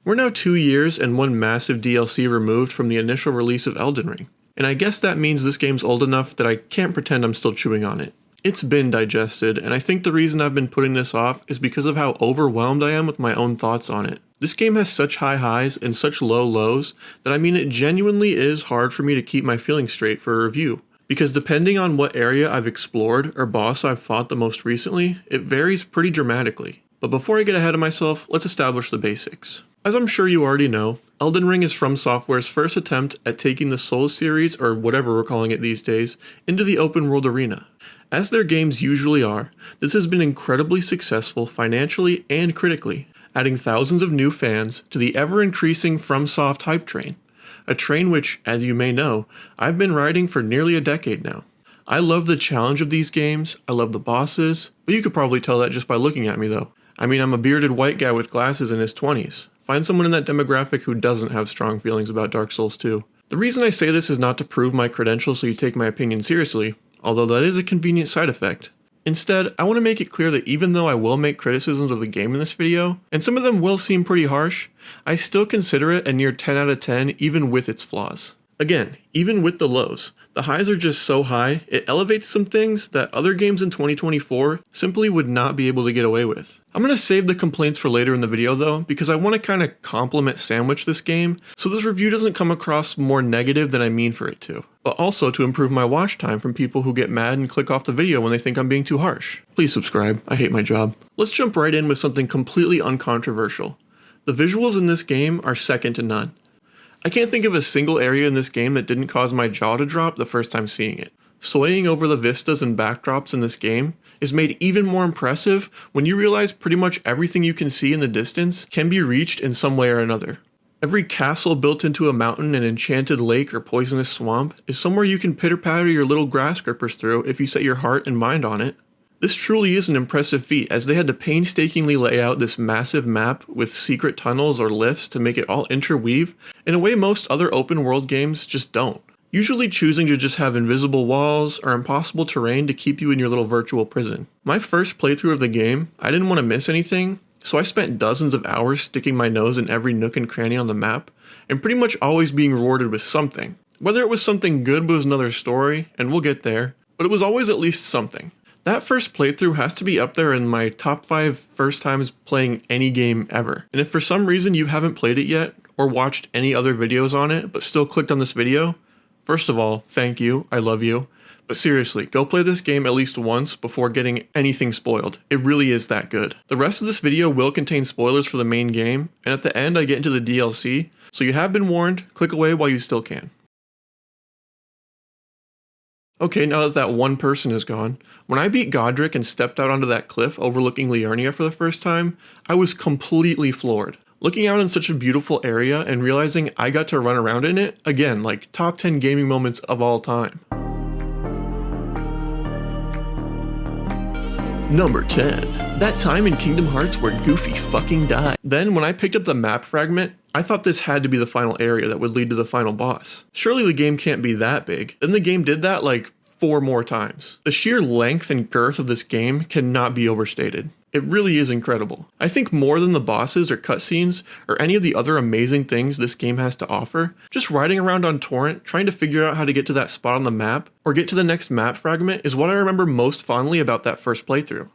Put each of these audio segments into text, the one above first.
We're now 2 years and one massive DLC removed from the initial release of Elden Ring, and I guess that means this game's old enough that I can't pretend I'm still chewing on it. It's been digested, and I think the reason I've been putting this off is because of how overwhelmed I am with my own thoughts on it. This game has such high highs and such low lows that it genuinely is hard for me to keep my feelings straight for a review. Because depending on what area I've explored or boss I've fought the most recently, it varies pretty dramatically. But before I get ahead of myself, let's establish the basics. As I'm sure you already know, Elden Ring is From Software's first attempt at taking the Souls series, or whatever we're calling it these days, into the open world arena. As their games usually are, this has been incredibly successful financially and critically, adding thousands of new fans to the ever-increasing FromSoft hype train. A train which, as you may know, I've been riding for nearly a decade now. I love the challenge of these games, I love the bosses, but you could probably tell that just by looking at me though. I'm a bearded white guy with glasses in his 20s. Find someone in that demographic who doesn't have strong feelings about Dark Souls 2. The reason I say this is not to prove my credentials so you take my opinion seriously, although that is a convenient side effect. Instead, I want to make it clear that even though I will make criticisms of the game in this video, and some of them will seem pretty harsh, I still consider it a near 10 out of 10 even with its flaws. Again, even with the lows, the highs are just so high, it elevates some things that other games in 2024 simply would not be able to get away with. I'm going to save the complaints for later in the video though, because I want to kind of compliment sandwich this game, so this review doesn't come across more negative than I mean for it to. But also to improve my watch time from people who get mad and click off the video when they think I'm being too harsh. Please subscribe, I hate my job. Let's jump right in with something completely uncontroversial. The visuals in this game are second to none. I can't think of a single area in this game that didn't cause my jaw to drop the first time seeing it. Swaying over the vistas and backdrops in this game is made even more impressive when you realize pretty much everything you can see in the distance can be reached in some way or another. Every castle built into a mountain, an enchanted lake, or poisonous swamp is somewhere you can pitter-patter your little grass grippers through if you set your heart and mind on it. This truly is an impressive feat, as they had to painstakingly lay out this massive map with secret tunnels or lifts to make it all interweave in a way most other open world games just don't. Usually choosing to just have invisible walls or impossible terrain to keep you in your little virtual prison. My first playthrough of the game, I didn't want to miss anything, so I spent dozens of hours sticking my nose in every nook and cranny on the map, and pretty much always being rewarded with something. Whether it was something good was another story, and we'll get there, but it was always at least something. That first playthrough has to be up there in my top 5 first times playing any game ever. And if for some reason you haven't played it yet, or watched any other videos on it, but still clicked on this video, first of all, thank you, I love you. But seriously, go play this game at least once before getting anything spoiled. It really is that good. The rest of this video will contain spoilers for the main game, and at the end I get into the DLC, so you have been warned, click away while you still can. Okay, now that one person is gone, when I beat Godric and stepped out onto that cliff overlooking Liurnia for the first time, I was completely floored. Looking out in such a beautiful area and realizing I got to run around in it, again, like top 10 gaming moments of all time. Number 10. That time in Kingdom Hearts where Goofy fucking died. Then when I picked up the map fragment, I thought this had to be the final area that would lead to the final boss. Surely the game can't be that big. Then the game did that like 4 more times. The sheer length and girth of this game cannot be overstated. It really is incredible. I think more than the bosses or cutscenes or any of the other amazing things this game has to offer, just riding around on Torrent trying to figure out how to get to that spot on the map or get to the next map fragment is what I remember most fondly about that first playthrough.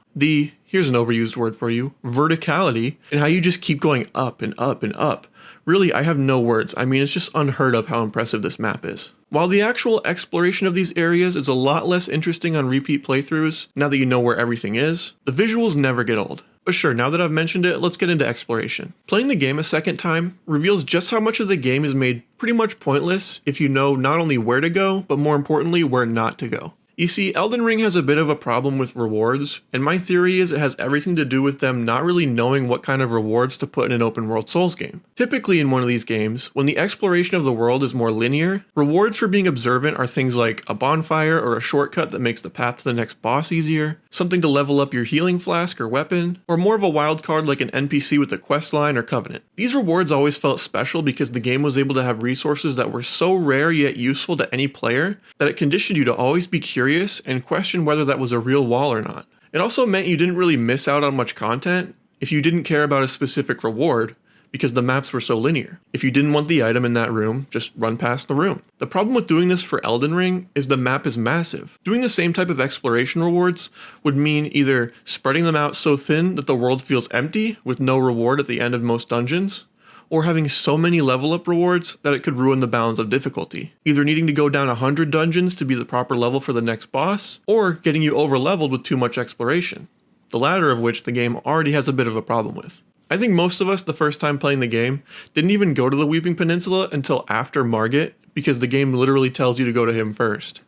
Here's an overused word for you, verticality, and how you just keep going up and up and up. Really, I have no words. It's just unheard of how impressive this map is. While the actual exploration of these areas is a lot less interesting on repeat playthroughs, now that you know where everything is, the visuals never get old. But sure, now that I've mentioned it, let's get into exploration. Playing the game a second time reveals just how much of the game is made pretty much pointless if you know not only where to go, but more importantly, where not to go. You see, Elden Ring has a bit of a problem with rewards, and my theory is it has everything to do with them not really knowing what kind of rewards to put in an open world Souls game. Typically in one of these games, when the exploration of the world is more linear, rewards for being observant are things like a bonfire or a shortcut that makes the path to the next boss easier, something to level up your healing flask or weapon, or more of a wild card like an NPC with a quest line or covenant. These rewards always felt special because the game was able to have resources that were so rare yet useful to any player that it conditioned you to always be curious and question whether that was a real wall or not. It also meant you didn't really miss out on much content if you didn't care about a specific reward, because the maps were so linear. If you didn't want the item in that room, just run past the room. The problem with doing this for Elden Ring is the map is massive. Doing the same type of exploration rewards would mean either spreading them out so thin that the world feels empty with no reward at the end of most dungeons, or having so many level up rewards that it could ruin the balance of difficulty. Either needing to go down 100 dungeons to be the proper level for the next boss, or getting you over leveled with too much exploration. The latter of which the game already has a bit of a problem with. I think most of us the first time playing the game didn't even go to the Weeping Peninsula until after Margit, because the game literally tells you to go to him first.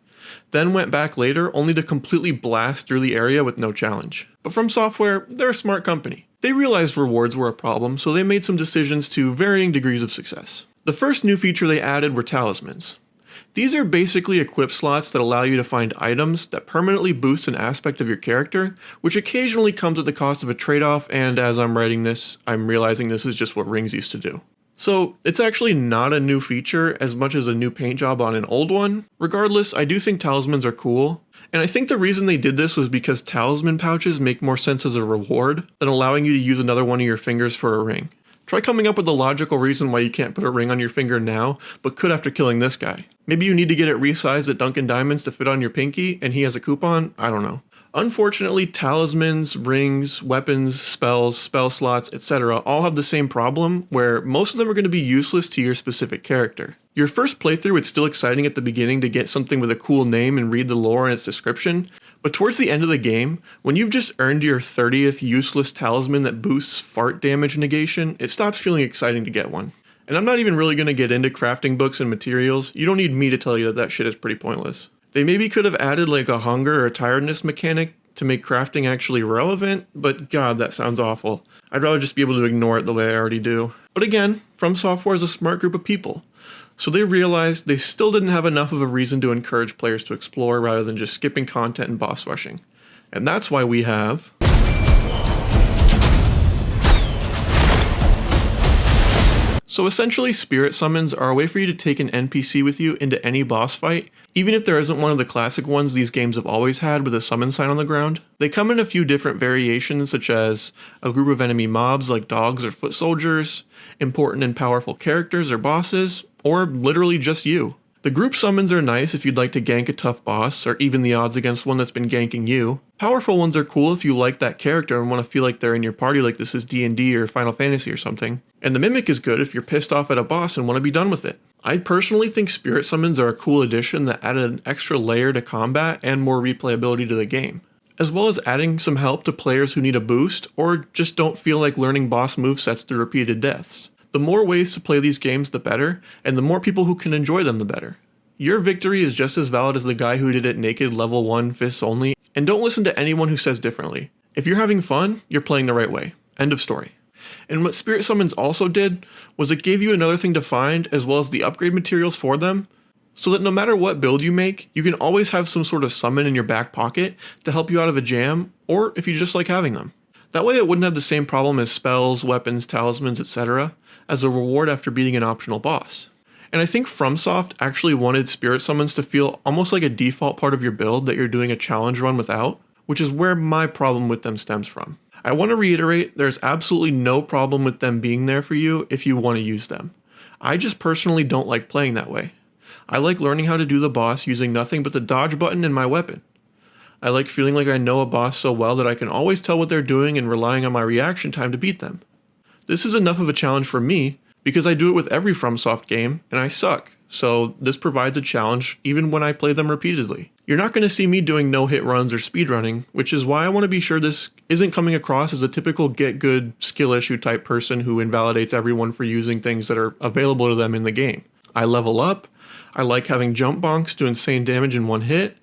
Then went back later only to completely blast through the area with no challenge. But From Software, they're a smart company. They realized rewards were a problem, so they made some decisions to varying degrees of success. The first new feature they added were talismans. These are basically equip slots that allow you to find items that permanently boost an aspect of your character, which occasionally comes at the cost of a trade-off, and as I'm writing this, I'm realizing this is just what rings used to do. So it's actually not a new feature as much as a new paint job on an old one. Regardless, I do think talismans are cool, and I think the reason they did this was because talisman pouches make more sense as a reward than allowing you to use another one of your fingers for a ring. Try coming up with a logical reason why you can't put a ring on your finger now, but could after killing this guy. Maybe you need to get it resized at Dunkin' Diamonds to fit on your pinky, and he has a coupon? I don't know. Unfortunately, talismans, rings, weapons, spells, spell slots, etc. all have the same problem, where most of them are going to be useless to your specific character. Your first playthrough, it's still exciting at the beginning to get something with a cool name and read the lore and its description, but towards the end of the game, when you've just earned your 30th useless talisman that boosts fart damage negation, it stops feeling exciting to get one. And I'm not even really going to get into crafting books and materials. You don't need me to tell you that that shit is pretty pointless. They maybe could have added like a hunger or tiredness mechanic to make crafting actually relevant, but god, that sounds awful. I'd rather just be able to ignore it the way I already do. But again, From Software is a smart group of people, so they realized they still didn't have enough of a reason to encourage players to explore rather than just skipping content and boss rushing. And that's why we have... So essentially, spirit summons are a way for you to take an NPC with you into any boss fight, even if there isn't one of the classic ones these games have always had with a summon sign on the ground. They come in a few different variations, such as a group of enemy mobs like dogs or foot soldiers, important and powerful characters or bosses, or literally just you. The group summons are nice if you'd like to gank a tough boss, or even the odds against one that's been ganking you. Powerful ones are cool if you like that character and want to feel like they're in your party like this is D&D or Final Fantasy or something. And the Mimic is good if you're pissed off at a boss and want to be done with it. I personally think spirit summons are a cool addition that added an extra layer to combat and more replayability to the game, as well as adding some help to players who need a boost or just don't feel like learning boss movesets through repeated deaths. The more ways to play these games, the better, and the more people who can enjoy them, the better. Your victory is just as valid as the guy who did it naked level 1 fists only, and don't listen to anyone who says differently. If you're having fun, you're playing the right way. End of story. And what Spirit Summons also did was it gave you another thing to find as well as the upgrade materials for them, so that no matter what build you make, you can always have some sort of summon in your back pocket to help you out of a jam, or if you just like having them. That way it wouldn't have the same problem as spells, weapons, talismans, etc. as a reward after beating an optional boss. And I think FromSoft actually wanted Spirit Summons to feel almost like a default part of your build that you're doing a challenge run without, which is where my problem with them stems from. I want to reiterate, there's absolutely no problem with them being there for you if you want to use them. I just personally don't like playing that way. I like learning how to do the boss using nothing but the dodge button and my weapon. I like feeling like I know a boss so well that I can always tell what they're doing and relying on my reaction time to beat them. This is enough of a challenge for me because I do it with every FromSoft game and I suck, so this provides a challenge even when I play them repeatedly. You're not going to see me doing no-hit runs or speedrunning, which is why I want to be sure this isn't coming across as a typical get-good skill issue type person who invalidates everyone for using things that are available to them in the game. I level up, I like having jump bonks do insane damage in one hit,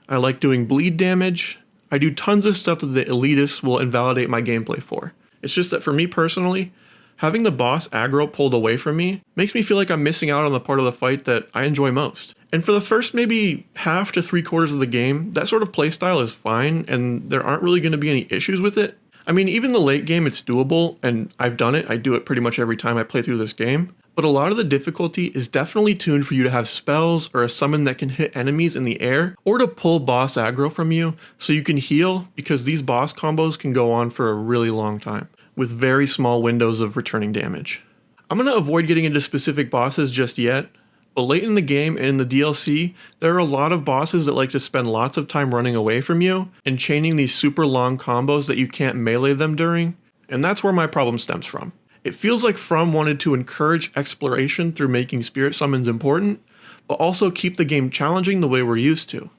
I like doing bleed damage, I do tons of stuff that the elitists will invalidate my gameplay for. It's just that for me personally, having the boss aggro pulled away from me makes me feel like I'm missing out on the part of the fight that I enjoy most. And for the first maybe half to 3/4 of the game, that sort of playstyle is fine and there aren't really going to be any issues with it. I mean, even the late game it's doable and I've done it, I do it pretty much every time I play through this game. But a lot of the difficulty is definitely tuned for you to have spells or a summon that can hit enemies in the air or to pull boss aggro from you so you can heal, because these boss combos can go on for a really long time. with very small windows of returning damage. I'm going to avoid getting into specific bosses just yet, but late in the game and in the DLC, there are a lot of bosses that like to spend lots of time running away from you and chaining these super long combos that you can't melee them during, and that's where my problem stems from. It feels like From wanted to encourage exploration through making spirit summons important, but also keep the game challenging the way we're used to.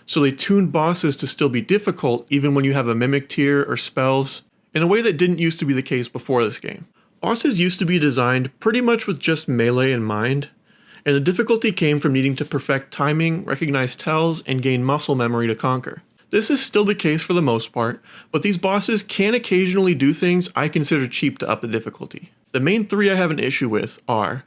So they tuned bosses to still be difficult even when you have a mimic tier or spells, in a way that didn't used to be the case before this game. Bosses used to be designed pretty much with just melee in mind, and the difficulty came from needing to perfect timing, recognize tells, and gain muscle memory to conquer. This is still the case for the most part, but these bosses can occasionally do things I consider cheap to up the difficulty. The main three I have an issue with are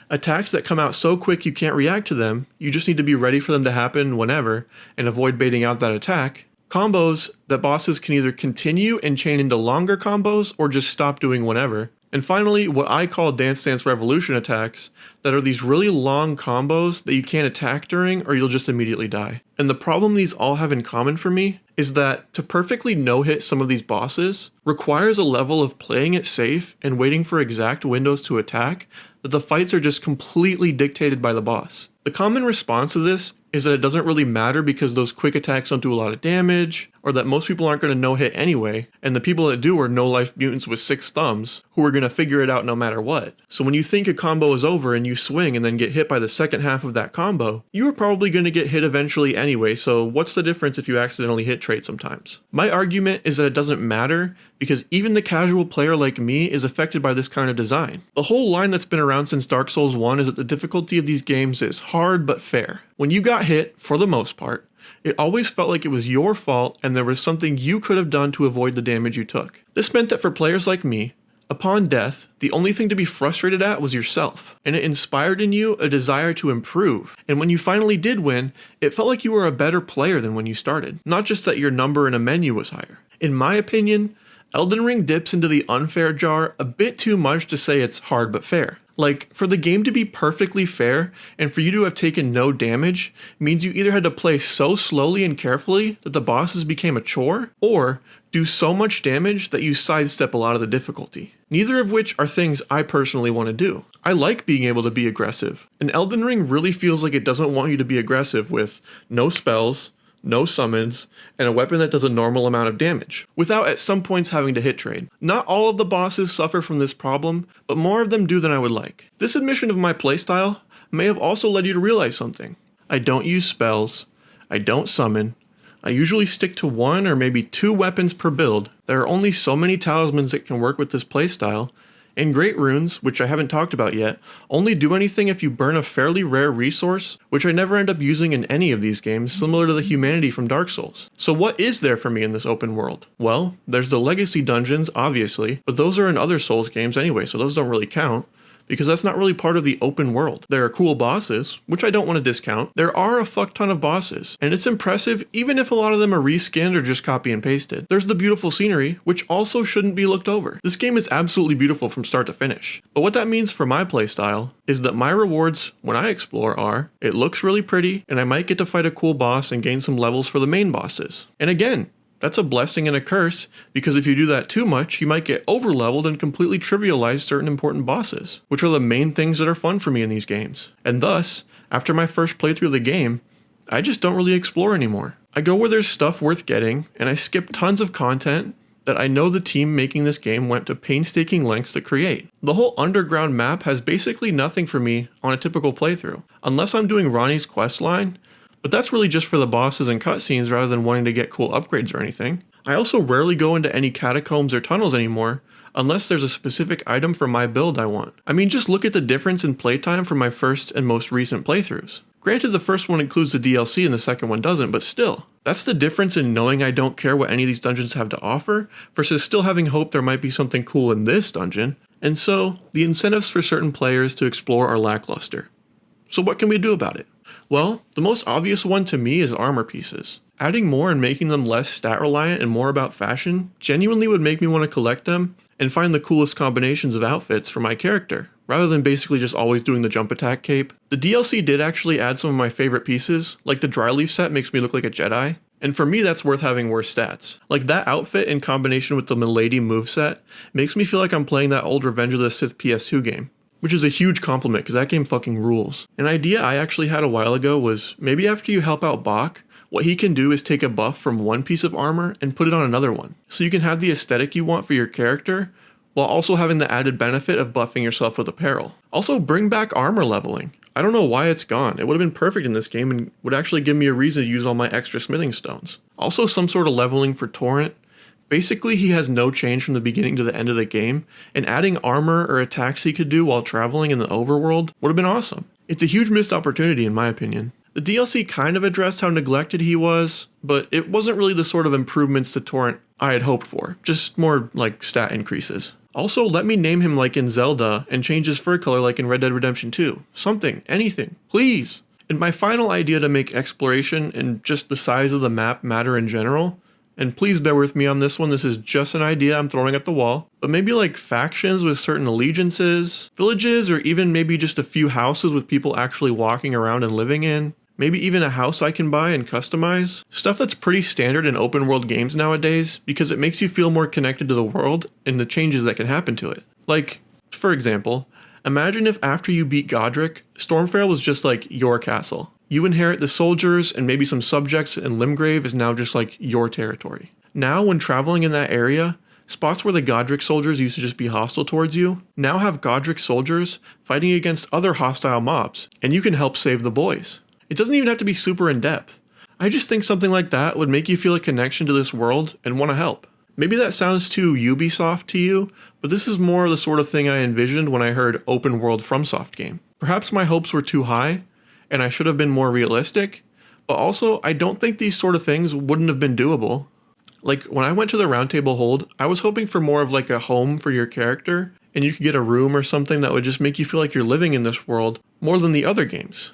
attacks that come out so quick you can't react to them, you just need to be ready for them to happen whenever, and avoid baiting out that attack. Combos that bosses can either continue and chain into longer combos, or just stop doing whenever. And finally, what I call Dance Dance Revolution attacks, that are these really long combos that you can't attack during or you'll just immediately die. And the problem these all have in common for me is that to perfectly no-hit some of these bosses requires a level of playing it safe and waiting for exact windows to attack that the fights are just completely dictated by the boss. The common response to this is that it doesn't really matter because those quick attacks don't do a lot of damage, or that most people aren't going to no-hit anyway, and the people that do are no-life mutants with 6 thumbs, who are going to figure it out no matter what. So when you think a combo is over and you swing and then get hit by the second half of that combo, you are probably going to get hit eventually anyway, so what's the difference if you accidentally hit trade sometimes? My argument is that it doesn't matter, because even the casual player like me is affected by this kind of design. The whole line that's been around since Dark Souls 1 is that the difficulty of these games is hard but fair. When you got hit, for the most part, it always felt like it was your fault and there was something you could have done to avoid the damage you took. This meant that for players like me, upon death, the only thing to be frustrated at was yourself, and it inspired in you a desire to improve. And when you finally did win, it felt like you were a better player than when you started, not just that your number in a menu was higher. In my opinion, Elden Ring dips into the unfair jar a bit too much to say it's hard but fair. Like, for the game to be perfectly fair, and for you to have taken no damage, means you either had to play so slowly and carefully that the bosses became a chore, or do so much damage that you sidestep a lot of the difficulty. Neither of which are things I personally want to do. I like being able to be aggressive, and Elden Ring really feels like it doesn't want you to be aggressive with no spells, no summons, and a weapon that does a normal amount of damage, without at some points having to hit trade. Not all of the bosses suffer from this problem, but more of them do than I would like. This admission of my playstyle may have also led you to realize something. I don't use spells, I don't summon, I usually stick to 1 or maybe 2 weapons per build. There are only so many talismans that can work with this playstyle, and Great Runes, which I haven't talked about yet, only do anything if you burn a fairly rare resource, which I never end up using in any of these games, similar to the humanity from Dark Souls. So what is there for me in this open world? Well, there's the legacy dungeons, obviously, but those are in other Souls games anyway, so those don't really count, because that's not really part of the open world. There are cool bosses, which I don't want to discount. There are a fuck ton of bosses, and it's impressive even if a lot of them are reskinned or just copy and pasted. There's the beautiful scenery, which also shouldn't be looked over. This game is absolutely beautiful from start to finish. But what that means for my playstyle is that my rewards when I explore are, it looks really pretty, and I might get to fight a cool boss and gain some levels for the main bosses. And again, that's a blessing and a curse, because if you do that too much, you might get over-leveled and completely trivialize certain important bosses, which are the main things that are fun for me in these games. And thus, after my first playthrough of the game, I just don't really explore anymore. I go where there's stuff worth getting, and I skip tons of content that I know the team making this game went to painstaking lengths to create. The whole underground map has basically nothing for me on a typical playthrough, unless I'm doing Ronnie's questline, but that's really just for the bosses and cutscenes rather than wanting to get cool upgrades or anything. I also rarely go into any catacombs or tunnels anymore, unless there's a specific item for my build I want. I mean, just look at the difference in playtime from my first and most recent playthroughs. Granted, the first one includes the DLC and the second one doesn't, but still. That's the difference in knowing I don't care what any of these dungeons have to offer, versus still having hope there might be something cool in this dungeon. And so, the incentives for certain players to explore are lackluster. So what can we do about it? Well, the most obvious one to me is armor pieces. Adding more and making them less stat reliant and more about fashion genuinely would make me want to collect them and find the coolest combinations of outfits for my character, rather than basically just always doing the jump attack cape. The DLC did actually add some of my favorite pieces, like the dry leaf set makes me look like a Jedi, And for me, that's worth having worse stats. Like that outfit in combination with the Milady moveset makes me feel like I'm playing that old Revenge of the Sith PS2 game, which is a huge compliment because that game fucking rules. An idea I actually had a while ago was maybe after you help out Bach, what he can do is take a buff from one piece of armor and put it on another one. So you can have the aesthetic you want for your character, while also having the added benefit of buffing yourself with apparel. Also, bring back armor leveling. I don't know why it's gone. It would have been perfect in this game and would actually give me a reason to use all my extra smithing stones. Also, some sort of leveling for Torrent. Basically, he has no change from the beginning to the end of the game, and adding armor or attacks he could do while traveling in the overworld would have been awesome. It's a huge missed opportunity in my opinion. The DLC kind of addressed how neglected he was, but it wasn't really the sort of improvements to Torrent I had hoped for, just more like stat increases. Also, let me name him like in Zelda and change his fur color like in Red Dead Redemption 2. Something, anything, please. And my final idea to make exploration and just the size of the map matter in general, and please bear with me on this one, this is just an idea I'm throwing at the wall, but maybe like factions with certain allegiances, villages, or even maybe just a few houses with people actually walking around and living in. Maybe even a house I can buy and customize. Stuff that's pretty standard in open world games nowadays because it makes you feel more connected to the world and the changes that can happen to it. Like, for example, imagine if after you beat Godric, Stormfell was just like your castle. You inherit the soldiers and maybe some subjects, and Limgrave is now just like your territory. Now when traveling in that area, spots where the Godric soldiers used to just be hostile towards you now have Godric soldiers fighting against other hostile mobs, and you can help save the boys. It doesn't even have to be super in-depth. I just think something like that would make you feel a connection to this world and want to help. Maybe that sounds too Ubisoft to you, but this is more the sort of thing I envisioned when I heard open world FromSoft game. Perhaps my hopes were too high, and I should have been more realistic, but also I don't think these sort of things wouldn't have been doable. Like when I went to the Roundtable Hold, I was hoping for more of like a home for your character, and you could get a room or something that would just make you feel like you're living in this world more than the other games.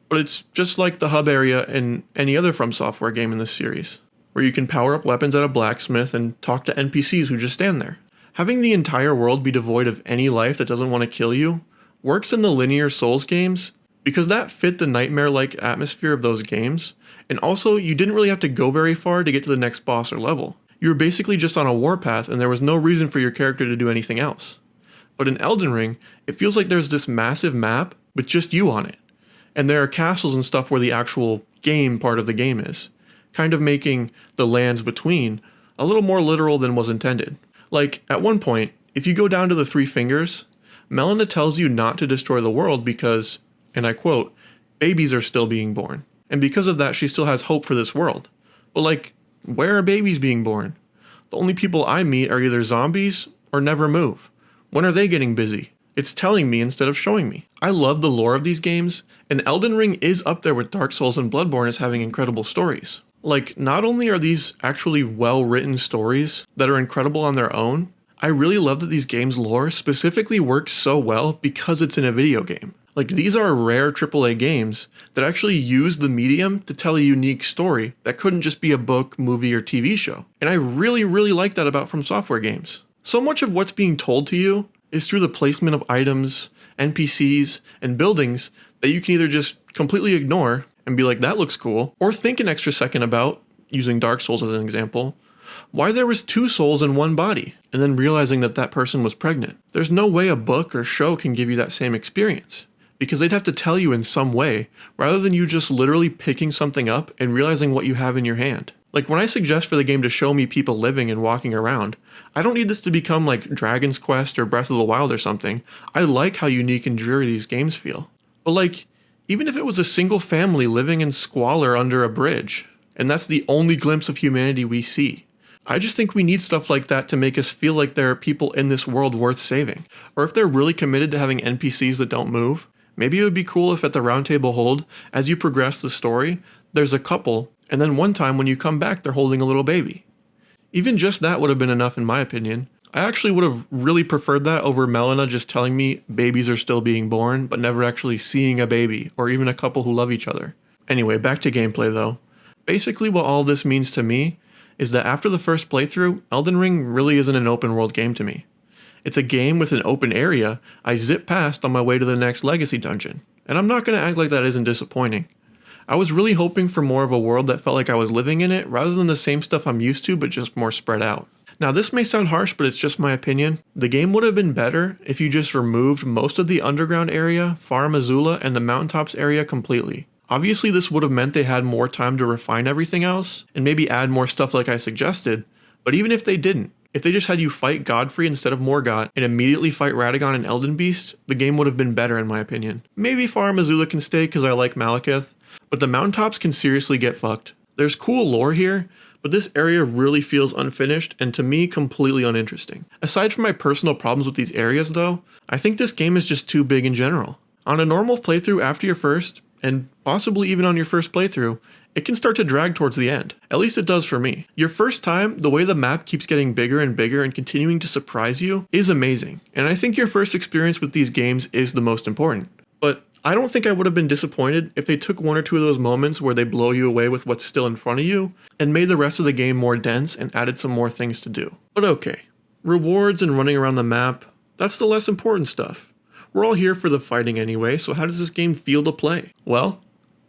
But it's just like the hub area in any other From Software game in this series, where you can power up weapons at a blacksmith and talk to NPCs who just stand there. Having the entire world be devoid of any life that doesn't want to kill you works in the linear Souls games because that fit the nightmare-like atmosphere of those games, and also you didn't really have to go very far to get to the next boss or level. You were basically just on a warpath and there was no reason for your character to do anything else. But in Elden Ring, it feels like there's this massive map with just you on it. And there are castles and stuff where the actual game part of the game is, kind of making the lands between a little more literal than was intended. Like, at one point, if you go down to the Three Fingers, Melina tells you not to destroy the world because, and I quote, babies are still being born. And because of that, she still has hope for this world. But like, where are babies being born? The only people I meet are either zombies or never move. When are they getting busy? It's telling me instead of showing me. I love the lore of these games, and Elden Ring is up there with Dark Souls and Bloodborne as having incredible stories. Like, not only are these actually well-written stories that are incredible on their own, I really love that these games' lore specifically works so well because it's in a video game. Like, these are rare AAA games that actually use the medium to tell a unique story that couldn't just be a book, movie, or TV show. And I really like that about From Software games. So much of what's being told to you is through the placement of items, NPCs, and buildings that you can either just completely ignore and be like, that looks cool, or think an extra second about, using Dark Souls as an example, why there was 2 souls in one body, and then realizing that that person was pregnant. There's no way a book or show can give you that same experience, because they'd have to tell you in some way, rather than you just literally picking something up and realizing what you have in your hand. Like when I suggest for the game to show me people living and walking around, I don't need this to become like Dragon's Quest or Breath of the Wild or something. I like how unique and dreary these games feel. But like, even if it was a single family living in squalor under a bridge, and that's the only glimpse of humanity we see, I just think we need stuff like that to make us feel like there are people in this world worth saving. Or if they're really committed to having NPCs that don't move, maybe it would be cool if at the Roundtable Hold, as you progress the story, there's a couple, and then one time when you come back they're holding a little baby. Even just that would have been enough in my opinion. I actually would have really preferred that over Melina just telling me babies are still being born, but never actually seeing a baby, or even a couple who love each other. Anyway, back to gameplay though. Basically what all this means to me is that after the first playthrough, Elden Ring really isn't an open world game to me. It's a game with an open area I zip past on my way to the next legacy dungeon, and I'm not going to act like that isn't disappointing. I was really hoping for more of a world that felt like I was living in it rather than the same stuff I'm used to but just more spread out. Now this may sound harsh, but it's just my opinion. The game would have been better if you just removed most of the underground area, Farm Azula, and the mountaintops area completely. Obviously this would have meant they had more time to refine everything else, and maybe add more stuff like I suggested, but even if they didn't, if they just had you fight Godfrey instead of Morgott and immediately fight Radagon and Elden Beast, the game would have been better in my opinion. Maybe Farm Azula can stay because I like Malekith, but the mountaintops can seriously get fucked. There's cool lore here, but this area really feels unfinished and to me completely uninteresting. Aside from my personal problems with these areas though, I think this game is just too big in general. On a normal playthrough after your first, and possibly even on your first playthrough, it can start to drag towards the end. At least it does for me. Your first time, the way the map keeps getting bigger and bigger and continuing to surprise you is amazing, and I think your first experience with these games is the most important. But I don't think I would have been disappointed if they took one or two of those moments where they blow you away with what's still in front of you and made the rest of the game more dense and added some more things to do. But okay, rewards and running around the map, that's the less important stuff. We're all here for the fighting anyway, so how does this game feel to play? Well,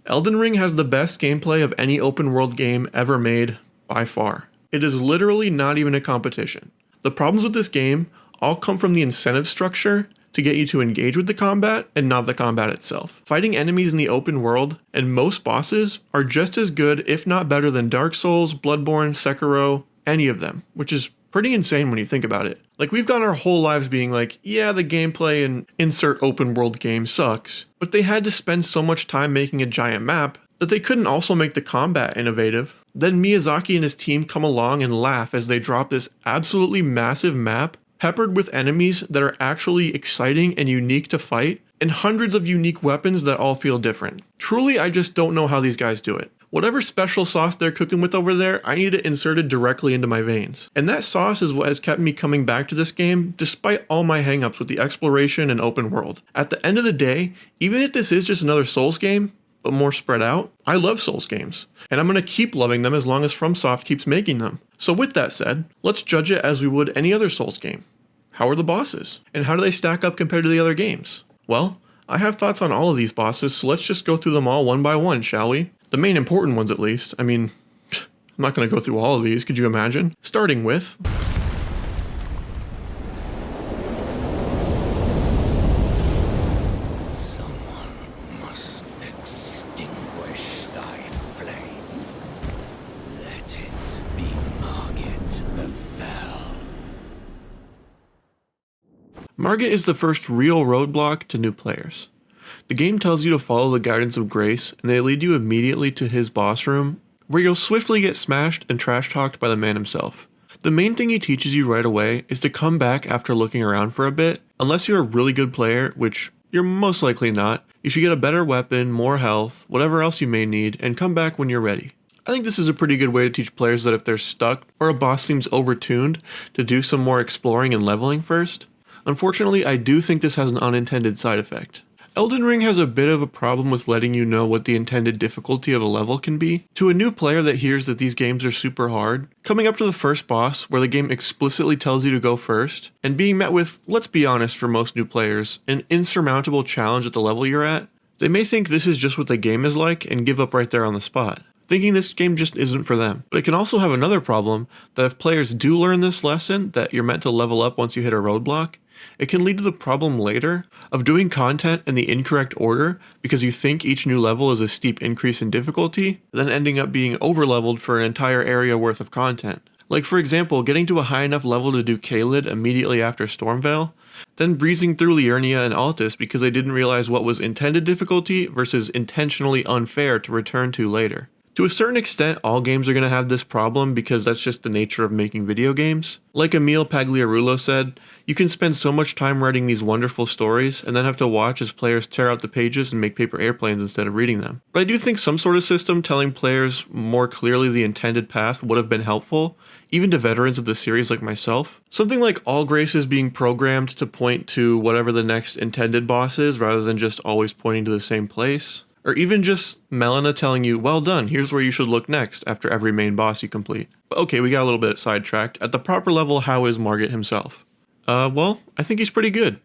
Elden Ring has the best gameplay of any open world game ever made, by far. It is literally not even a competition. The problems with this game all come from the incentive structure to get you to engage with the combat and not the combat itself. Fighting enemies in the open world and most bosses are just as good, if not better, than Dark Souls, Bloodborne, Sekiro, any of them, which is pretty insane when you think about it. Like, we've gone our whole lives being like, yeah, the gameplay in insert open world game sucks, but they had to spend so much time making a giant map that they couldn't also make the combat innovative. Then Miyazaki and his team come along and laugh as they drop this absolutely massive map peppered with enemies that are actually exciting and unique to fight, and hundreds of unique weapons that all feel different. Truly, I just don't know how these guys do it. Whatever special sauce they're cooking with over there, I need it inserted directly into my veins. And that sauce is what has kept me coming back to this game, despite all my hangups with the exploration and open world. At the end of the day, even if this is just another Souls game, but more spread out, I love Souls games, and I'm going to keep loving them as long as FromSoft keeps making them. So with that said, let's judge it as we would any other Souls game. How are the bosses? And how do they stack up compared to the other games? Well, I have thoughts on all of these bosses, so let's just go through them all one by one, shall we? The main important ones at least. I mean, I'm not going to go through all of these, could you imagine? Starting with... Margit is the first real roadblock to new players. The game tells you to follow the guidance of Grace, and they lead you immediately to his boss room, where you'll swiftly get smashed and trash-talked by the man himself. The main thing he teaches you right away is to come back after looking around for a bit. Unless you're a really good player, which you're most likely not, you should get a better weapon, more health, whatever else you may need, and come back when you're ready. I think this is a pretty good way to teach players that if they're stuck, or a boss seems overtuned, to do some more exploring and leveling first. Unfortunately, I do think this has an unintended side effect. Elden Ring has a bit of a problem with letting you know what the intended difficulty of a level can be. To a new player that hears that these games are super hard, coming up to the first boss where the game explicitly tells you to go first, and being met with, let's be honest for most new players, an insurmountable challenge at the level you're at, they may think this is just what the game is like and give up right there on the spot, thinking this game just isn't for them. But it can also have another problem, that if players do learn this lesson, that you're meant to level up once you hit a roadblock, it can lead to the problem later of doing content in the incorrect order because you think each new level is a steep increase in difficulty, then ending up being overleveled for an entire area worth of content. Like for example, getting to a high enough level to do Caelid immediately after Stormveil, then breezing through Liurnia and Altus because they didn't realize what was intended difficulty versus intentionally unfair to return to later. To a certain extent, all games are going to have this problem because that's just the nature of making video games. Like Emil Pagliarulo said, you can spend so much time writing these wonderful stories and then have to watch as players tear out the pages and make paper airplanes instead of reading them. But I do think some sort of system telling players more clearly the intended path would have been helpful, even to veterans of the series like myself. Something like all graces being programmed to point to whatever the next intended boss is rather than just always pointing to the same place. Or even just Melina telling you, well done, here's where you should look next after every main boss you complete. But okay, we got a little bit sidetracked. At the proper level, how is Margit himself? Well, I think he's pretty good.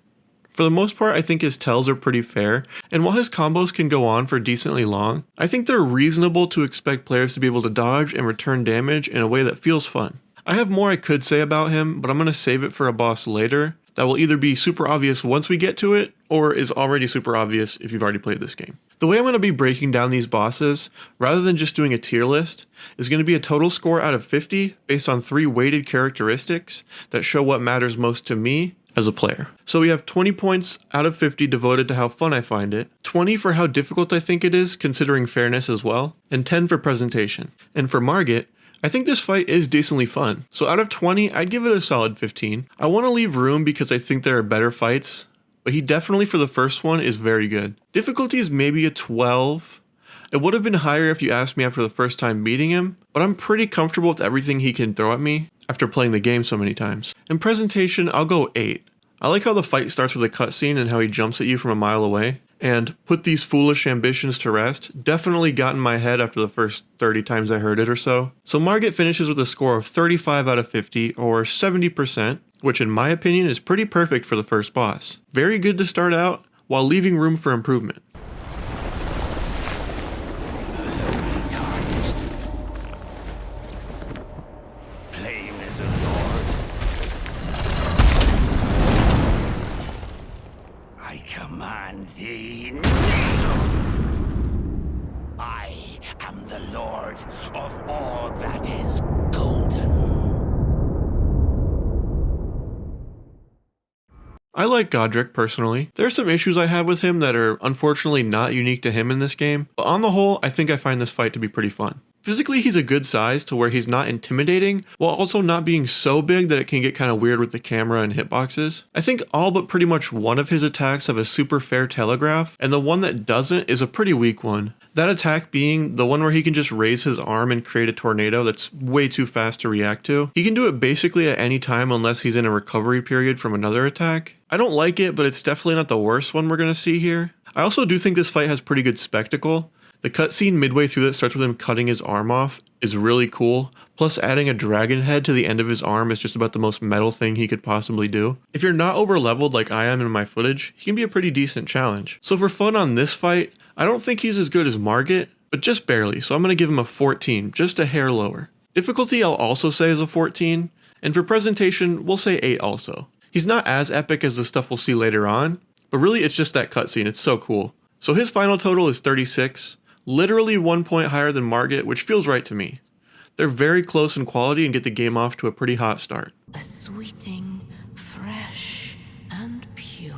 For the most part, I think his tells are pretty fair, and while his combos can go on for decently long, I think they're reasonable to expect players to be able to dodge and return damage in a way that feels fun. I have more I could say about him, but I'm going to save it for a boss later that will either be super obvious once we get to it, or is already super obvious if you've already played this game. The way I'm going to be breaking down these bosses, rather than just doing a tier list, is going to be a total score out of 50 based on 3 weighted characteristics that show what matters most to me as a player. So we have 20 points out of 50 devoted to how fun I find it, 20 for how difficult I think it is considering fairness as well, and 10 for presentation. And for Margit, I think this fight is decently fun, so out of 20, I'd give it a solid 15. I want to leave room because I think there are better fights, but he definitely for the first one is very good. Difficulty is maybe a 12. It would have been higher if you asked me after the first time meeting him, but I'm pretty comfortable with everything he can throw at me after playing the game so many times. In presentation, I'll go 8. I like how the fight starts with a cutscene and how he jumps at you from a mile away. And put these foolish ambitions to rest definitely got in my head after the first 30 times I heard it or so. So Margit finishes with a score of 35 out of 50 or 70%, which in my opinion is pretty perfect for the first boss. Very good to start out while leaving room for improvement. Command thee. I am the Lord of all that is golden. I like Godric personally. There are some issues I have with him that are unfortunately not unique to him in this game, but on the whole, I think I find this fight to be pretty fun. Physically, he's a good size to where he's not intimidating, while also not being so big that it can get kind of weird with the camera and hitboxes. I think all but pretty much one of his attacks have a super fair telegraph, and the one that doesn't is a pretty weak one. That attack being the one where he can just raise his arm and create a tornado that's way too fast to react to. He can do it basically at any time unless he's in a recovery period from another attack. I don't like it, but it's definitely not the worst one we're going to see here. I also do think this fight has pretty good spectacle. The cutscene midway through that starts with him cutting his arm off is really cool, plus adding a dragon head to the end of his arm is just about the most metal thing he could possibly do. If you're not over leveled like I am in my footage, he can be a pretty decent challenge. So for fun on this fight, I don't think he's as good as Margit, but just barely, so I'm going to give him a 14, just a hair lower. Difficulty I'll also say is a 14, and for presentation we'll say 8 also. He's not as epic as the stuff we'll see later on, but really it's just that cutscene, it's so cool. So his final total is 36. Literally 1 point higher than Margit, which feels right to me. They're very close in quality and get the game off to a pretty hot start. A sweeting, fresh and pure.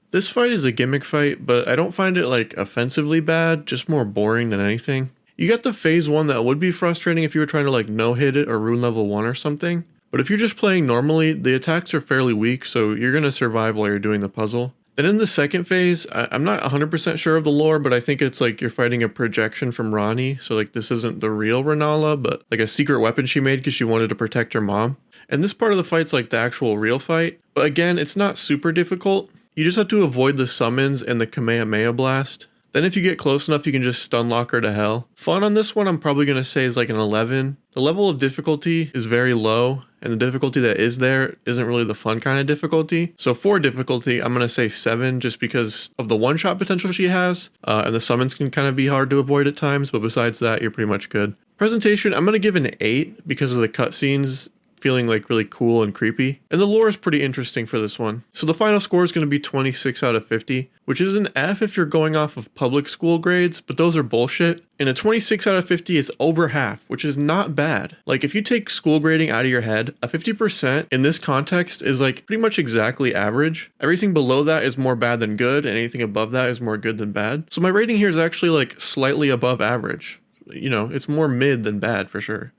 This fight is a gimmick fight, but I don't find it like offensively bad, just more boring than anything. You got the phase 1 that would be frustrating if you were trying to like no-hit it or rune level 1 or something. But if you're just playing normally, the attacks are fairly weak, so you're going to survive while you're doing the puzzle. Then in the second phase, I'm not 100% sure of the lore, but I think it's like you're fighting a projection from Ranni, so like this isn't the real Rennala, but like a secret weapon she made because she wanted to protect her mom. And this part of the fight's like the actual real fight, but again, it's not super difficult. You just have to avoid the summons and the Kamehameha blast. Then if you get close enough, you can just stun lock her to hell. Fun on this one, I'm probably going to say is like an 11. The level of difficulty is very low, and the difficulty that is there isn't really the fun kind of difficulty. So for difficulty, I'm going to say 7 just because of the one-shot potential she has, and the summons can kind of be hard to avoid at times, but besides that, you're pretty much good. Presentation, I'm going to give an 8 because of the cutscenes feeling like really cool and creepy. And the lore is pretty interesting for this one. So the final score is going to be 26 out of 50, which is an F if you're going off of public school grades, but those are bullshit. And a 26 out of 50 is over half, which is not bad. Like if you take school grading out of your head, a 50% in this context is like pretty much exactly average. Everything below that is more bad than good, and anything above that is more good than bad. So my rating here is actually like slightly above average. You know, it's more mid than bad for sure.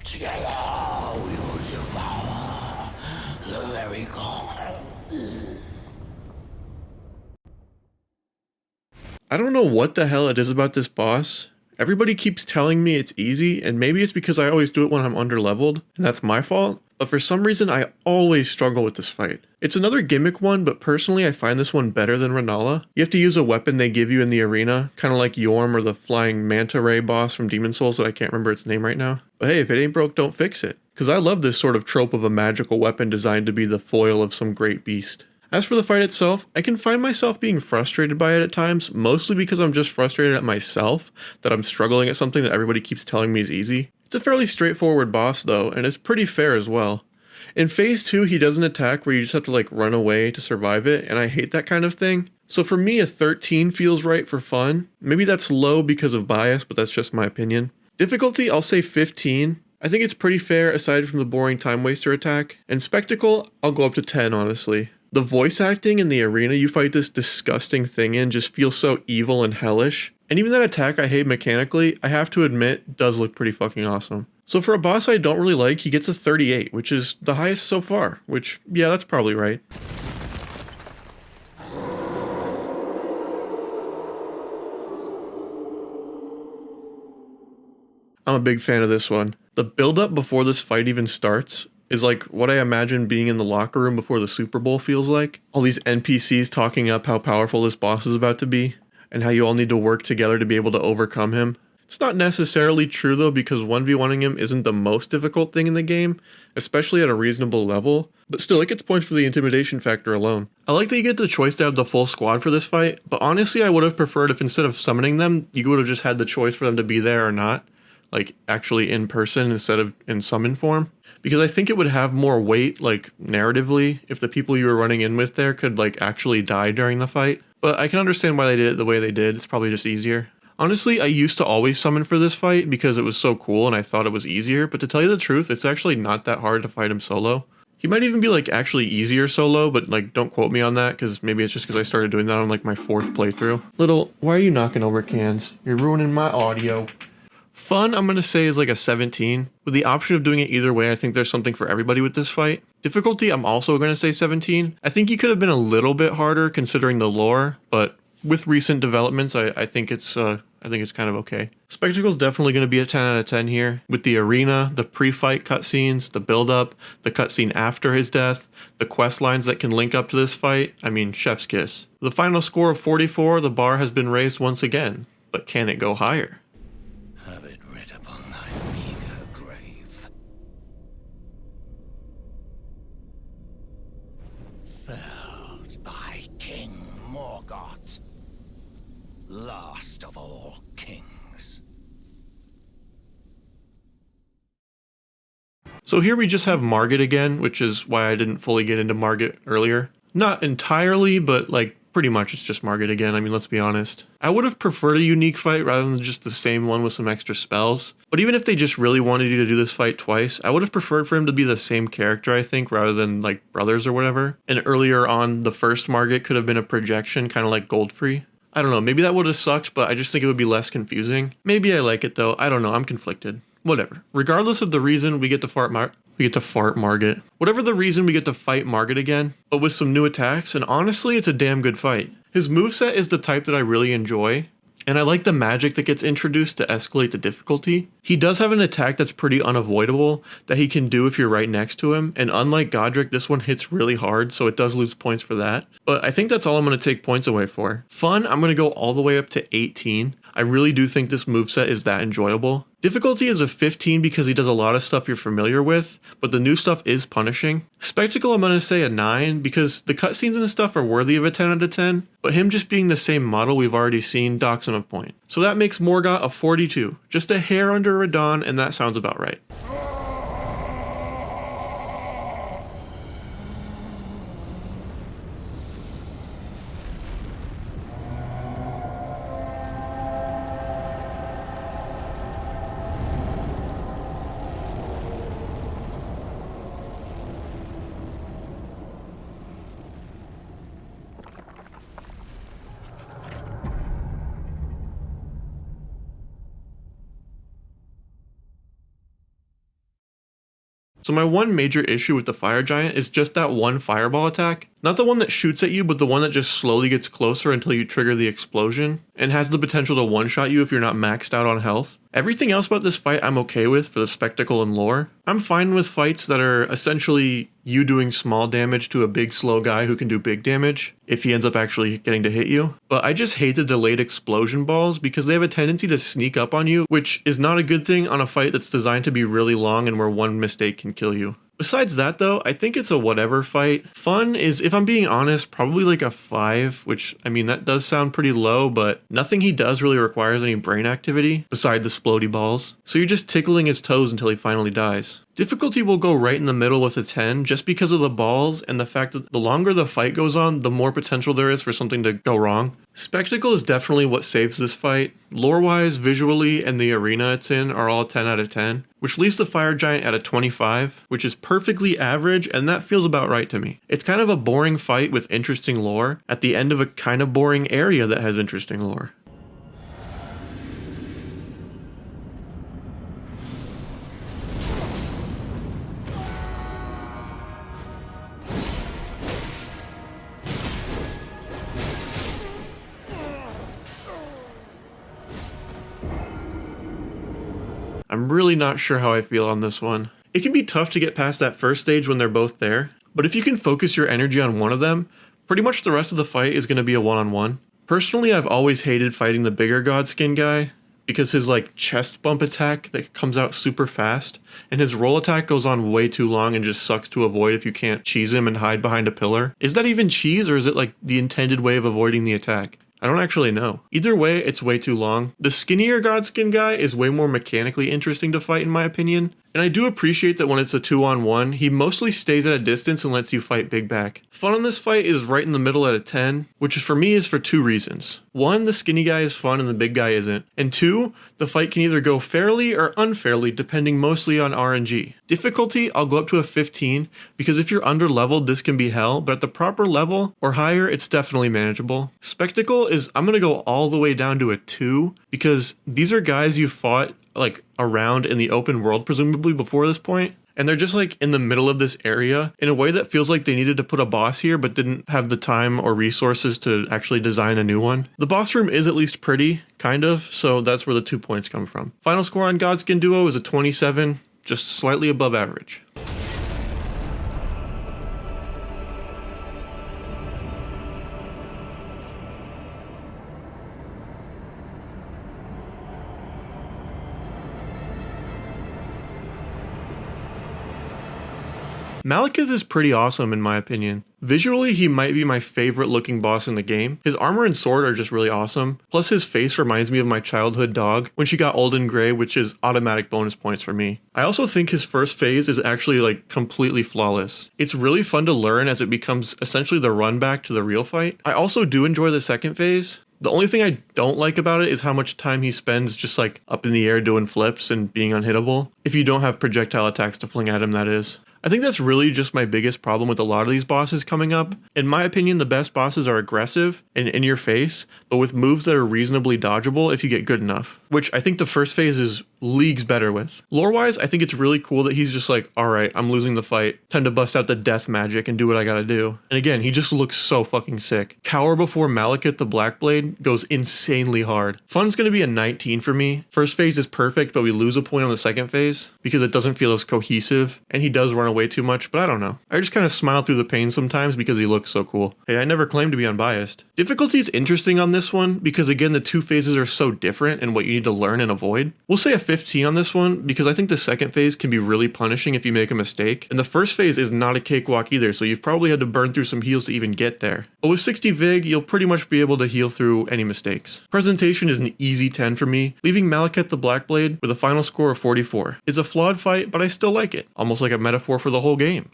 Together we will devour the very god. I don't know what the hell it is about this boss. Everybody keeps telling me it's easy, and maybe it's because I always do it when I'm underleveled, and that's my fault, but for some reason I always struggle with this fight. It's another gimmick one, but personally I find this one better than Renala. You have to use a weapon they give you in the arena, kind of like Yorm or the flying manta ray boss from Demon Souls that I can't remember its name right now. But hey, if it ain't broke, don't fix it. Because I love this sort of trope of a magical weapon designed to be the foil of some great beast. As for the fight itself, I can find myself being frustrated by it at times, mostly because I'm just frustrated at myself that I'm struggling at something that everybody keeps telling me is easy. It's a fairly straightforward boss though, and it's pretty fair as well. In phase 2, he does an attack where you just have to like run away to survive it, and I hate that kind of thing. So for me, a 13 feels right for fun. Maybe that's low because of bias, but that's just my opinion. Difficulty, I'll say 15. I think it's pretty fair aside from the boring time waster attack. And spectacle, I'll go up to 10 honestly. The voice acting in the arena you fight this disgusting thing in just feels so evil and hellish. And even that attack I hate mechanically, I have to admit, does look pretty fucking awesome. So for a boss I don't really like, he gets a 38, which is the highest so far, which, yeah, that's probably right. I'm a big fan of this one. The build-up before this fight even starts is like what I imagine being in the locker room before the Super Bowl feels like. All these NPCs talking up how powerful this boss is about to be, and how you all need to work together to be able to overcome him. It's not necessarily true though, because 1v1ing him isn't the most difficult thing in the game, especially at a reasonable level, but still it gets points for the intimidation factor alone. I like that you get the choice to have the full squad for this fight, but honestly I would have preferred if instead of summoning them, you would have just had the choice for them to be there or not. Like actually in person instead of in summon form, because I think it would have more weight like narratively if the people you were running in with there could like actually die during the fight. But I can understand why they did it the way they did. It's probably just easier. Honestly, I used to always summon for this fight because it was so cool and I thought it was easier, but to tell you the truth, it's actually not that hard to fight him solo. He might even be like actually easier solo, but like don't quote me on that because maybe it's just because I started doing that on like my 4th playthrough. Little, why are you knocking over cans? You're ruining my audio. Fun, I'm going to say, is like a 17. With the option of doing it either way, I think there's something for everybody with this fight. Difficulty, I'm also going to say 17. I think you could have been a little bit harder considering the lore, but with recent developments, I think it's kind of okay. Spectacle's definitely going to be a 10 out of 10 here. With the arena, the pre-fight cutscenes, the build-up, the cutscene after his death, the quest lines that can link up to this fight, I mean, chef's kiss. The final score of 44, the bar has been raised once again, but can it go higher? Have it writ upon thy meager grave. Felled by King Morgoth, last of all kings. So here we just have Margit again, which is why I didn't fully get into Margit earlier. Not entirely, but like pretty much it's just Margit again, I mean, let's be honest. I would have preferred a unique fight rather than just the same one with some extra spells. But even if they just really wanted you to do this fight twice, I would have preferred for him to be the same character, I think, rather than like brothers or whatever. And earlier on, the first Margit could have been a projection, kind of like Goldfree. I don't know, maybe that would have sucked, but I just think it would be less confusing. Maybe I like it though, I don't know, I'm conflicted. Whatever. Regardless of the reason we get to fart Margit. Whatever the reason we get to fight Margit again, but with some new attacks, and honestly, it's a damn good fight. His moveset is the type that I really enjoy, and I like the magic that gets introduced to escalate the difficulty. He does have an attack that's pretty unavoidable that he can do if you're right next to him, and unlike Godric, this one hits really hard, so it does lose points for that. But I think that's all I'm going to take points away for. Fun, I'm going to go all the way up to 18. I really do think this moveset is that enjoyable. Difficulty is a 15 because he does a lot of stuff you're familiar with, but the new stuff is punishing. Spectacle, I'm going to say a 9 because the cutscenes and stuff are worthy of a 10 out of 10, but him just being the same model we've already seen docks him a point. So that makes Morgoth a 42, just a hair under Radahn, and that sounds about right. So my one major issue with the fire giant is just that one fireball attack. Not the one that shoots at you, but the one that just slowly gets closer until you trigger the explosion. and has the potential to one-shot you if you're not maxed out on health. Everything else about this fight I'm okay with for the spectacle and lore. I'm fine with fights that are essentially you doing small damage to a big slow guy who can do big damage if he ends up actually getting to hit you. But I just hate the delayed explosion balls because they have a tendency to sneak up on you, which is not a good thing on a fight that's designed to be really long and where one mistake can kill you. Besides that though, I think it's a whatever fight. Fun is, if I'm being honest, probably like a 5, which, I mean, that does sound pretty low, but nothing he does really requires any brain activity beside the splody balls. So you're just tickling his toes until he finally dies. Difficulty will go right in the middle with a 10 just because of the balls and the fact that the longer the fight goes on, the more potential there is for something to go wrong. Spectacle is definitely what saves this fight. Lore-wise, visually, and the arena it's in are all 10 out of 10, which leaves the Fire Giant at a 25, which is perfectly average, and that feels about right to me. It's kind of a boring fight with interesting lore at the end of a kind of boring area that has interesting lore. I'm really not sure how I feel on this one. It can be tough to get past that first stage when they're both there, but if you can focus your energy on one of them, pretty much the rest of the fight is going to be a one-on-one. Personally, I've always hated fighting the bigger god skin guy because his like chest bump attack that comes out super fast, and his roll attack goes on way too long and just sucks to avoid if you can't cheese him and hide behind a pillar. Is that even cheese, or is it like the intended way of avoiding the attack? I don't actually know. Either way, it's way too long. The skinnier Godskin guy is way more mechanically interesting to fight in my opinion, and I do appreciate that when it's a 2-on-1, he mostly stays at a distance and lets you fight big back. Fun on this fight is right in the middle at a 10, which for me is for 2 reasons. 1, the skinny guy is fun and the big guy isn't, and 2, the fight can either go fairly or unfairly depending mostly on RNG. Difficulty, I'll go up to a 15, because if you're under leveled this can be hell, but at the proper level or higher it's definitely manageable. Spectacle is, I'm gonna go all the way down to a 2, because these are guys you fought like around in the open world presumably before this point, and they're just like in the middle of this area in a way that feels like they needed to put a boss here but didn't have the time or resources to actually design a new one. The boss room is at least pretty, kind of, so that's where the 2 points come from. Final score on Godskin Duo is a 27, just slightly above average. Malekith is pretty awesome in my opinion. Visually, he might be my favorite looking boss in the game. His armor and sword are just really awesome. Plus his face reminds me of my childhood dog when she got old and gray, which is automatic bonus points for me. I also think his first phase is actually like completely flawless. It's really fun to learn as it becomes essentially the run back to the real fight. I also do enjoy the second phase. The only thing I don't like about it is how much time he spends just like up in the air doing flips and being unhittable. If you don't have projectile attacks to fling at him, that is. I think that's really just my biggest problem with a lot of these bosses coming up. In my opinion, the best bosses are aggressive and in your face, but with moves that are reasonably dodgeable if you get good enough, which I think the first phase is leagues better with. Lore-wise, I think it's really cool that he's just like, alright, I'm losing the fight, time to bust out the death magic and do what I gotta do. And again, he just looks so fucking sick. Cower before Malekith the Blackblade goes insanely hard. Fun's gonna be a 19 for me. First phase is perfect, but we lose a point on the second phase because it doesn't feel as cohesive, and he does run away too much, but I don't know. I just kind of smile through the pain sometimes because he looks so cool. Hey, I never claimed to be unbiased. Difficulty is interesting on this one because again, the 2 phases are so different in what you need to learn and avoid. We'll say a 15 on this one because I think the second phase can be really punishing if you make a mistake, and the first phase is not a cakewalk either, so you've probably had to burn through some heals to even get there. But with 60 Vig, you'll pretty much be able to heal through any mistakes. Presentation is an easy 10 for me, leaving Malekith the Blackblade with a final score of 44. It's a flawed fight, but I still like it, almost like a metaphor for the whole game.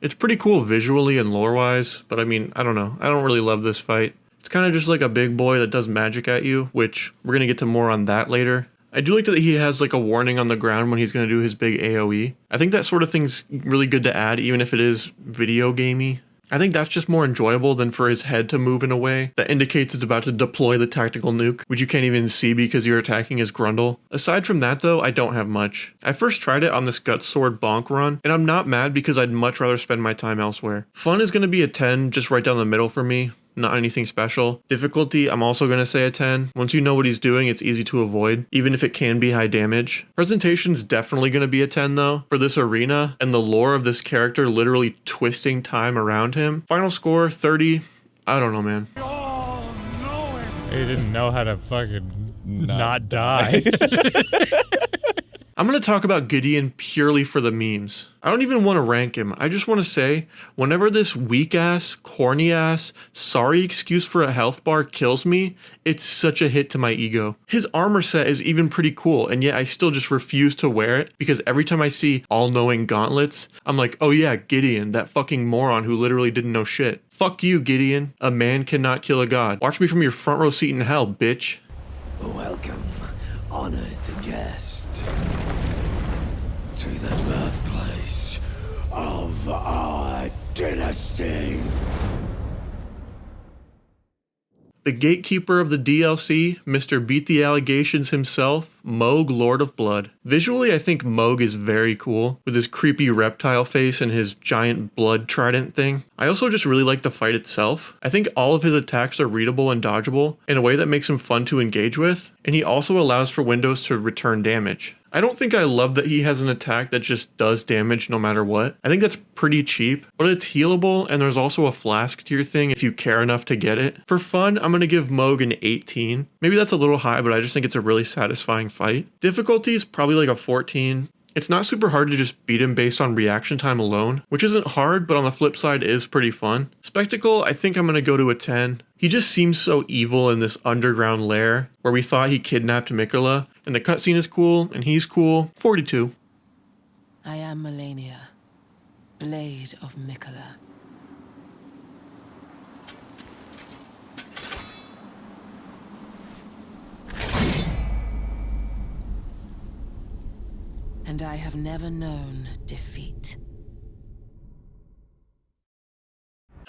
It's pretty cool visually and lore-wise, but I mean, I don't know. I don't really love this fight. It's kind of just like a big boy that does magic at you, which we're going to get to more on that later. I do like that he has like a warning on the ground when he's going to do his big AoE. I think that sort of thing's really good to add, even if it is video gamey. I think that's just more enjoyable than for his head to move in a way that indicates it's about to deploy the tactical nuke, which you can't even see because you're attacking his Grundle. Aside from that though, I don't have much. I first tried it on this Gut Sword bonk run, and I'm not mad because I'd much rather spend my time elsewhere. Fun is going to be a 10, just right down the middle for me. Not anything special. Difficulty, I'm also going to say a 10. Once you know what he's doing, it's easy to avoid, even if it can be high damage. Presentation's definitely going to be a 10 though, for this arena and the lore of this character literally twisting time around him. Final score, 30. I don't know, man. He didn't know how to fucking not die. I'm going to talk about Gideon purely for the memes. I don't even want to rank him. I just want to say, whenever this weak-ass, corny-ass, sorry excuse for a health bar kills me, it's such a hit to my ego. His armor set is even pretty cool, and yet I still just refuse to wear it because every time I see all-knowing gauntlets, I'm like, oh yeah, Gideon, that fucking moron who literally didn't know shit. Fuck you, Gideon. A man cannot kill a god. Watch me from your front row seat in hell, bitch. Welcome, honored guest, to the birthplace of our dynasty. The gatekeeper of the DLC, Mr. Beat the Allegations himself, Mohg Lord of Blood. Visually, I think Mohg is very cool, with his creepy reptile face and his giant blood trident thing. I also just really like the fight itself. I think all of his attacks are readable and dodgeable in a way that makes him fun to engage with, and he also allows for windows to return damage. I don't think I love that he has an attack that just does damage no matter what. I think that's pretty cheap, but it's healable, and there's also a flask tier thing if you care enough to get it. For fun, I'm going to give Mohg an 18. Maybe that's a little high, but I just think it's a really satisfying fight. Difficulty is probably like a 14. It's not super hard to just beat him based on reaction time alone, which isn't hard, but on the flip side is pretty fun. Spectacle, I think I'm going to go to a 10. He just seems so evil in this underground lair where we thought he kidnapped Miquella, and the cutscene is cool, and he's cool. 42. I am Melania, Blade of Miquella. And I have never known defeat.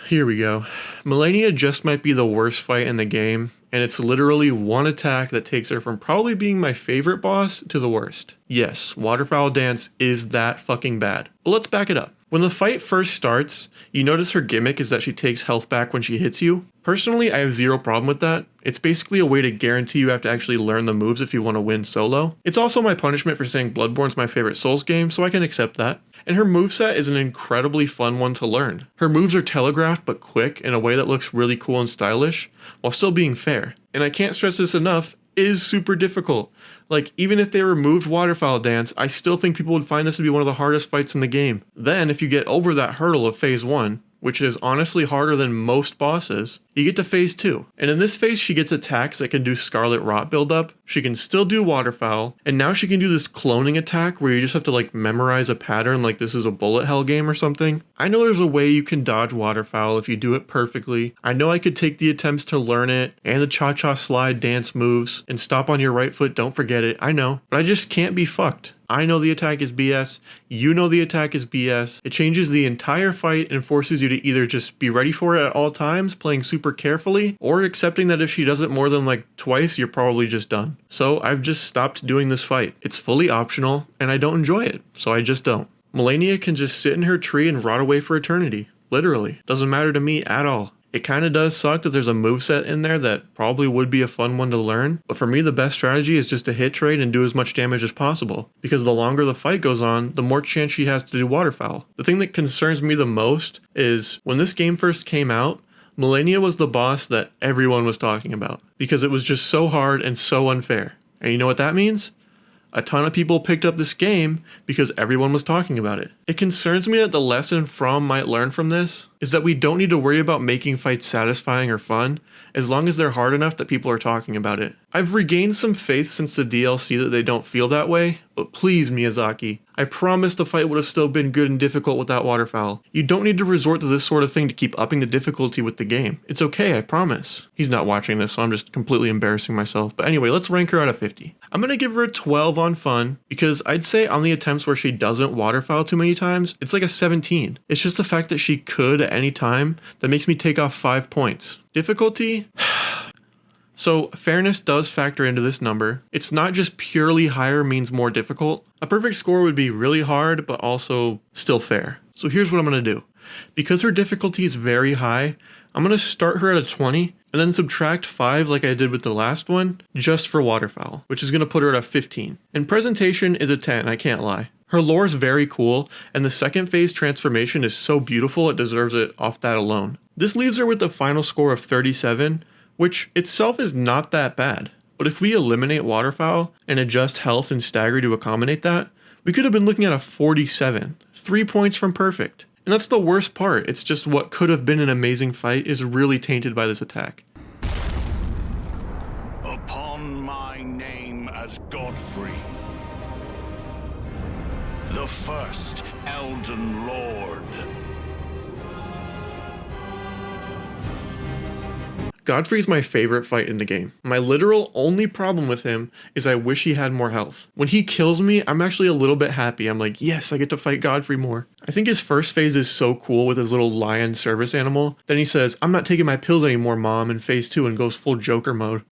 Here we go. Melania just might be the worst fight in the game, and it's literally one attack that takes her from probably being my favorite boss to the worst. Yes, Waterfowl Dance is that fucking bad. But let's back it up. When the fight first starts, you notice her gimmick is that she takes health back when she hits you. Personally, I have zero problem with that. It's basically a way to guarantee you have to actually learn the moves if you want to win solo. It's also my punishment for saying Bloodborne's my favorite Souls game, so I can accept that. And her moveset is an incredibly fun one to learn. Her moves are telegraphed but quick in a way that looks really cool and stylish, while still being fair. And I can't stress this enough, is super difficult. Like, even if they removed Waterfowl Dance, I still think people would find this to be one of the hardest fights in the game. Then, if you get over that hurdle of phase 1, which is honestly harder than most bosses, you get to phase 2. And in this phase, she gets attacks that can do Scarlet Rot buildup, she can still do Waterfowl, and now she can do this cloning attack where you just have to like memorize a pattern like this is a bullet hell game or something. I know there's a way you can dodge Waterfowl if you do it perfectly. I know I could take the attempts to learn it, and the cha-cha slide dance moves, and stop on your right foot, don't forget it, I know, but I just can't be fucked. I know the attack is BS, you know the attack is BS. It changes the entire fight and forces you to either just be ready for it at all times, playing super carefully, or accepting that if she does it more than like twice, you're probably just done. So I've just stopped doing this fight. It's fully optional, and I don't enjoy it, so I just don't. Melania can just sit in her tree and rot away for eternity. Literally. Doesn't matter to me at all. It kinda does suck that there's a moveset in there that probably would be a fun one to learn, but for me the best strategy is just to hit trade and do as much damage as possible, because the longer the fight goes on, the more chance she has to do Waterfowl. The thing that concerns me the most is, when this game first came out, Melania was the boss that everyone was talking about, because it was just so hard and so unfair. And you know what that means? A ton of people picked up this game because everyone was talking about it. It concerns me that the lesson From might learn from this is that we don't need to worry about making fights satisfying or fun, as long as they're hard enough that people are talking about it. I've regained some faith since the DLC that they don't feel that way, but please Miyazaki, I promise the fight would have still been good and difficult without waterfowl. You don't need to resort to this sort of thing to keep upping the difficulty with the game. It's okay, I promise. He's not watching this, so I'm just completely embarrassing myself. But anyway, let's rank her out of 50. I'm gonna give her a 12 on fun, because I'd say on the attempts where she doesn't waterfowl too many times, it's like a 17. It's just the fact that she could at any time that makes me take off 5 points. Difficulty? So fairness does factor into this number. It's not just purely higher means more difficult. A perfect score would be really hard, but also still fair. So here's what I'm gonna do. Because her difficulty is very high, I'm gonna start her at a 20 and then subtract 5 like I did with the last one, just for waterfowl, which is gonna put her at a 15. And presentation is a 10, I can't lie. Her lore is very cool, and the second phase transformation is so beautiful it deserves it off that alone. This leaves her with a final score of 37, which itself is not that bad. But if we eliminate waterfowl and adjust health and stagger to accommodate that, we could have been looking at a 47, 3 points from perfect. And that's the worst part, it's just what could have been an amazing fight is really tainted by this attack. Upon my name as Godfrey, the first Elden Lord. Godfrey's my favorite fight in the game. My literal only problem with him is I wish he had more health. When he kills me, I'm actually a little bit happy. I'm like, yes, I get to fight Godfrey more. I think his first phase is so cool with his little lion service animal. Then he says, I'm not taking my pills anymore, mom, in phase 2 and goes full Joker mode.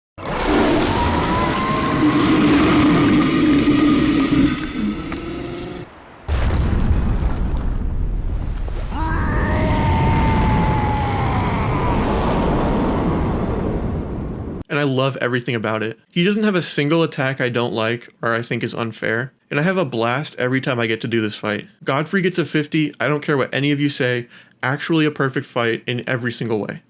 And I love everything about it. He doesn't have a single attack I don't like or I think is unfair, and I have a blast every time I get to do this fight. Godfrey gets a 50, I don't care what any of you say, actually a perfect fight in every single way.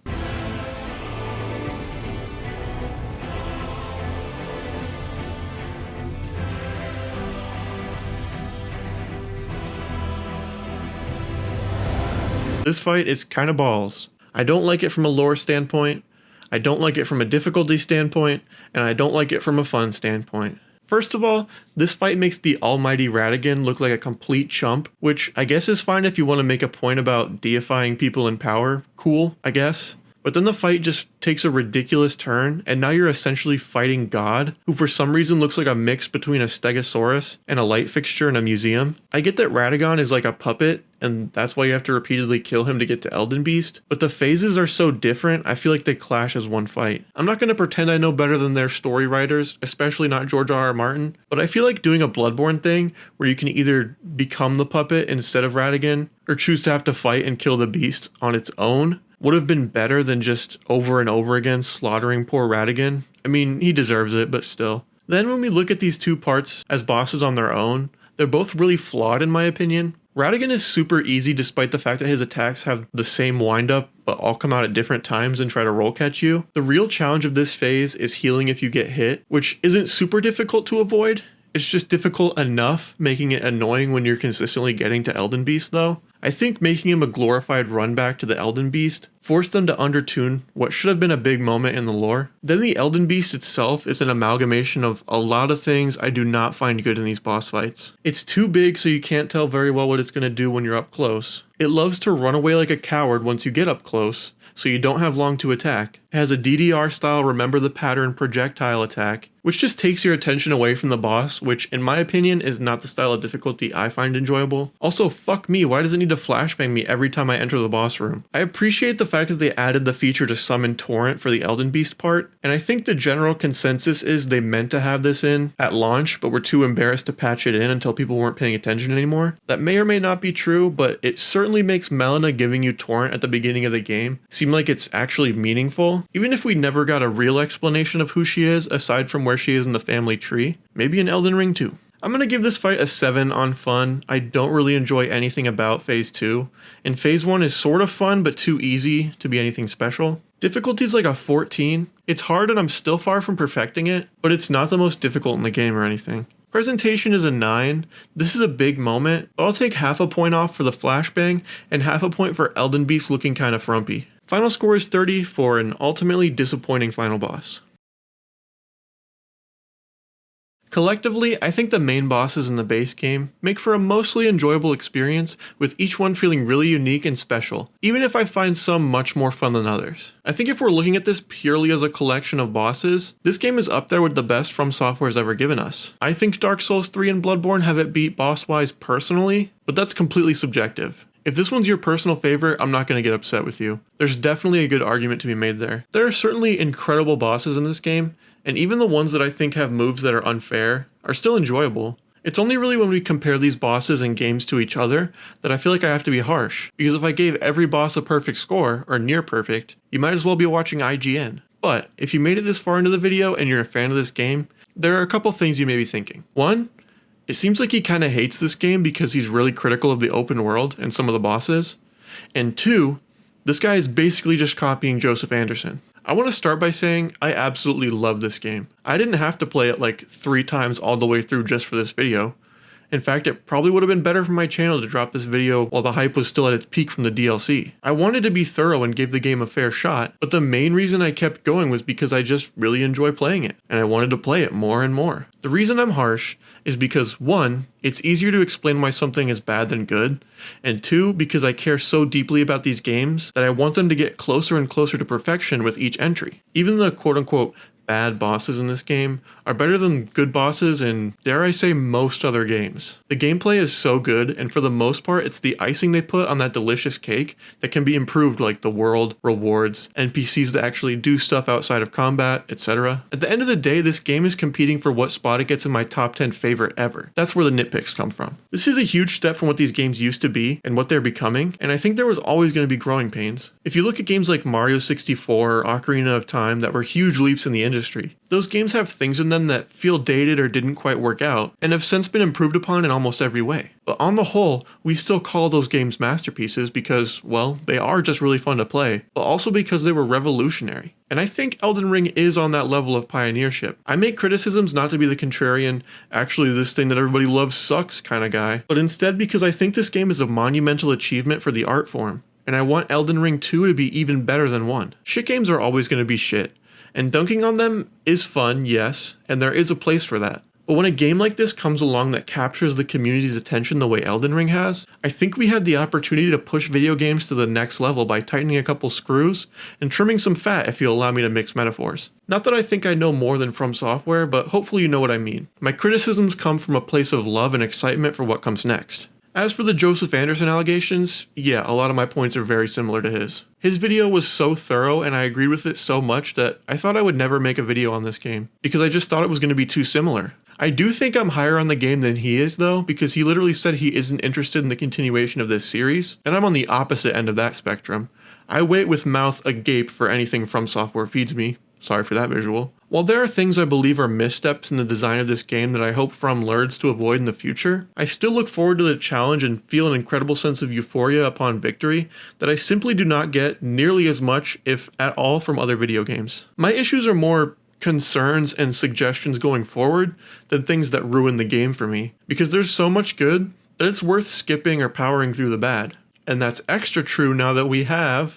This fight is kinda balls. I don't like it from a lore standpoint, I don't like it from a difficulty standpoint, and I don't like it from a fun standpoint. First of all, this fight makes the almighty Radagon look like a complete chump, which I guess is fine if you want to make a point about deifying people in power. Cool, I guess. But then the fight just takes a ridiculous turn, and now you're essentially fighting God, who for some reason looks like a mix between a Stegosaurus and a light fixture in a museum. I get that Radagon is like a puppet, and that's why you have to repeatedly kill him to get to Elden Beast, but the phases are so different, I feel like they clash as one fight. I'm not going to pretend I know better than their story writers, especially not George R.R. Martin, but I feel like doing a Bloodborne thing, where you can either become the puppet instead of Radagon, or choose to have to fight and kill the beast on its own, would have been better than just over and over again slaughtering poor Radagon. I mean, he deserves it, but still. Then when we look at these two parts as bosses on their own, they're both really flawed in my opinion. Radagon is super easy despite the fact that his attacks have the same windup but all come out at different times and try to roll catch you. The real challenge of this phase is healing if you get hit, which isn't super difficult to avoid. It's just difficult enough, making it annoying when you're consistently getting to Elden Beast though. I think making him a glorified run back to the Elden Beast forced them to undertune what should have been a big moment in the lore. Then the Elden Beast itself is an amalgamation of a lot of things I do not find good in these boss fights. It's too big so you can't tell very well what it's going to do when you're up close. It loves to run away like a coward once you get up close, so you don't have long to attack. It has a DDR style remember the pattern projectile attack, which just takes your attention away from the boss, which in my opinion is not the style of difficulty I find enjoyable. Also, fuck me, why does it need to flashbang me every time I enter the boss room? I appreciate the fact that they added the feature to summon Torrent for the Elden Beast part, and I think the general consensus is they meant to have this in at launch, but were too embarrassed to patch it in until people weren't paying attention anymore. That may or may not be true, but it certainly makes Melina giving you Torrent at the beginning of the game seem like it's actually meaningful, even if we never got a real explanation of who she is aside from where she is in the family tree. Maybe in Elden Ring too. I'm gonna give this fight a 7 on fun. I don't really enjoy anything about phase 2, and phase 1 is sort of fun but too easy to be anything special. Difficulty's like a 14. It's hard and I'm still far from perfecting it, but it's not the most difficult in the game or anything. Presentation is a 9. This is a big moment, but I'll take half a point off for the flashbang and half a point for Elden Beast looking kinda frumpy. Final score is 30 for an ultimately disappointing final boss. Collectively, I think the main bosses in the base game make for a mostly enjoyable experience, with each one feeling really unique and special, even if I find some much more fun than others. I think if we're looking at this purely as a collection of bosses, this game is up there with the best From Software has ever given us. I think Dark Souls 3 and Bloodborne have it beat boss-wise personally, but that's completely subjective. If this one's your personal favorite, I'm not going to get upset with you. There's definitely a good argument to be made there. There are certainly incredible bosses in this game, and even the ones that I think have moves that are unfair are still enjoyable. It's only really when we compare these bosses and games to each other that I feel like I have to be harsh, because if I gave every boss a perfect score, or near perfect, you might as well be watching IGN. But if you made it this far into the video and you're a fan of this game, there are a couple things you may be thinking. One, it seems like he kind of hates this game because he's really critical of the open world and some of the bosses. And two, this guy is basically just copying Joseph Anderson. I want to start by saying I absolutely love this game. I didn't have to play it like 3 times all the way through just for this video. In fact, it probably would have been better for my channel to drop this video while the hype was still at its peak from the DLC. I wanted to be thorough and give the game a fair shot, but the main reason I kept going was because I just really enjoy playing it, and I wanted to play it more and more. The reason I'm harsh is because 1, it's easier to explain why something is bad than good, and 2, because I care so deeply about these games that I want them to get closer and closer to perfection with each entry. Even the quote-unquote bad bosses in this game are better than good bosses in, dare I say, most other games. The gameplay is so good, and for the most part, it's the icing they put on that delicious cake that can be improved, like the world, rewards, NPCs that actually do stuff outside of combat, etc. At the end of the day, this game is competing for what spot it gets in my top 10 favorite ever. That's where the nitpicks come from. This is a huge step from what these games used to be and what they're becoming, and I think there was always going to be growing pains. If you look at games like Mario 64 or Ocarina of Time that were huge leaps in the industry, those games have things in them that feel dated or didn't quite work out, and have since been improved upon in almost every way. But on the whole, we still call those games masterpieces because, well, they are just really fun to play, but also because they were revolutionary. And I think Elden Ring is on that level of pioneership. I make criticisms not to be the contrarian, actually this thing that everybody loves sucks kind of guy, but instead because I think this game is a monumental achievement for the art form, and I want Elden Ring 2 to be even better than 1. Shit games are always going to be shit, and dunking on them is fun, yes, and there is a place for that. But when a game like this comes along that captures the community's attention the way Elden Ring has, I think we had the opportunity to push video games to the next level by tightening a couple screws and trimming some fat, if you'll allow me to mix metaphors. Not that I think I know more than From Software, but hopefully you know what I mean. My criticisms come from a place of love and excitement for what comes next. As for the Joseph Anderson allegations, yeah, a lot of my points are very similar to his. His video was so thorough and I agreed with it so much that I thought I would never make a video on this game, because I just thought it was going to be too similar. I do think I'm higher on the game than he is though, because he literally said he isn't interested in the continuation of this series, and I'm on the opposite end of that spectrum. I wait with mouth agape for anything From Software feeds me. Sorry for that visual. While there are things I believe are missteps in the design of this game that I hope From learns to avoid in the future, I still look forward to the challenge and feel an incredible sense of euphoria upon victory that I simply do not get nearly as much, if at all, from other video games. My issues are more concerns and suggestions going forward than things that ruin the game for me, because there's so much good that it's worth skipping or powering through the bad. And that's extra true now that we have...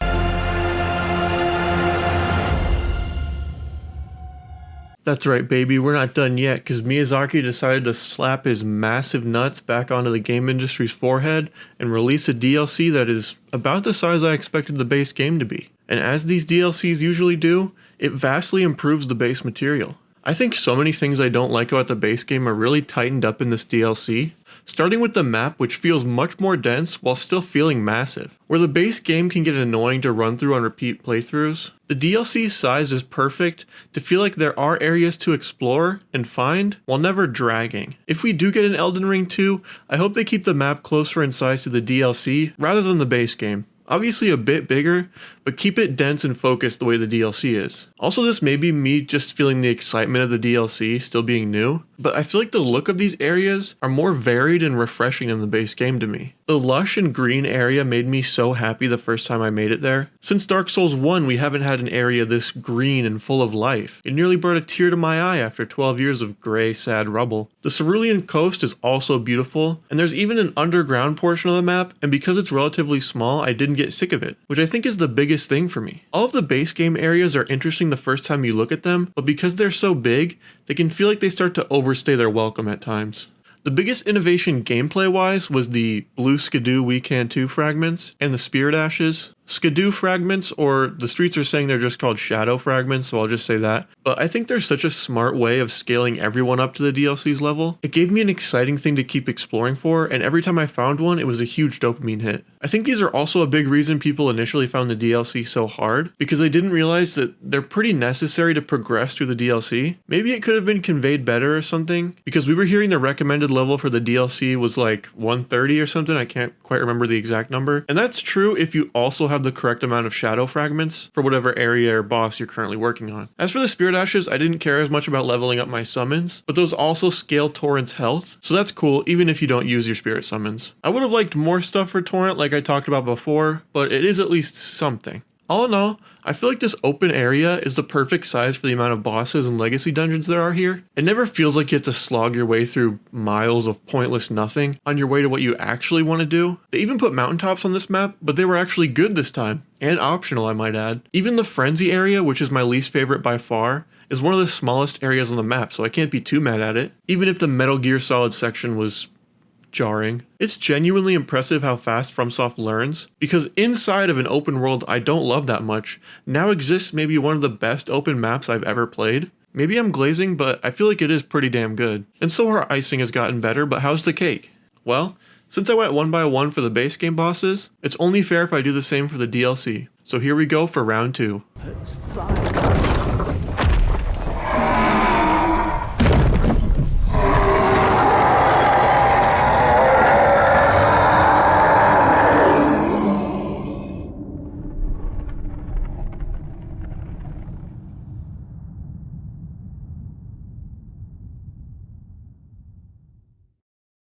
That's right, baby, we're not done yet, because Miyazaki decided to slap his massive nuts back onto the game industry's forehead and release a DLC that is about the size I expected the base game to be. And as these DLCs usually do, it vastly improves the base material. I think so many things I don't like about the base game are really tightened up in this DLC, starting with the map, which feels much more dense while still feeling massive. Where the base game can get annoying to run through on repeat playthroughs, the DLC's size is perfect to feel like there are areas to explore and find while never dragging. If we do get an Elden Ring 2, I hope they keep the map closer in size to the DLC rather than the base game. Obviously a bit bigger, but keep it dense and focused the way the DLC is. Also, this may be me just feeling the excitement of the DLC still being new, but I feel like the look of these areas are more varied and refreshing than the base game to me. The lush and green area made me so happy the first time I made it there. Since Dark Souls 1, we haven't had an area this green and full of life. It nearly brought a tear to my eye after 12 years of grey, sad rubble. The Cerulean Coast is also beautiful, and there's even an underground portion of the map, and because it's relatively small, I didn't get sick of it, which I think is the biggest biggest thing for me. All of the base game areas are interesting the first time you look at them, but because they're so big, they can feel like they start to overstay their welcome at times. The biggest innovation gameplay-wise was the blue Skidoo We Can Too fragments and the Spirit Ashes. Skidoo fragments, or the streets are saying they're just called shadow fragments, so I'll just say that. But I think they're such a smart way of scaling everyone up to the DLC's level. It gave me an exciting thing to keep exploring for, and every time I found one, it was a huge dopamine hit. I think these are also a big reason people initially found the DLC so hard, because they didn't realize that they're pretty necessary to progress through the DLC. Maybe it could have been conveyed better or something, because we were hearing the recommended level for the DLC was like 130 or something, I can't quite remember the exact number. And that's true if you also have the correct amount of shadow fragments for whatever area or boss you're currently working on. As for the Spirit Ashes, I didn't care as much about leveling up my summons, but those also scale Torrent's health, so that's cool even if you don't use your spirit summons. I would have liked more stuff for Torrent like I talked about before, but it is at least something. All in all, I feel like this open area is the perfect size for the amount of bosses and legacy dungeons there are here. It never feels like you have to slog your way through miles of pointless nothing on your way to what you actually want to do. They even put mountaintops on this map, but they were actually good this time, and optional I might add. Even the Frenzy area, which is my least favorite by far, is one of the smallest areas on the map, so I can't be too mad at it, even if the Metal Gear Solid section was jarring. It's genuinely impressive how fast FromSoft learns, because inside of an open world I don't love that much, now exists maybe one of the best open maps I've ever played. Maybe I'm glazing, but I feel like it is pretty damn good. And so our icing has gotten better, but how's the cake? Well, since I went one by one for the base game bosses, it's only fair if I do the same for the DLC. So here we go for round 2.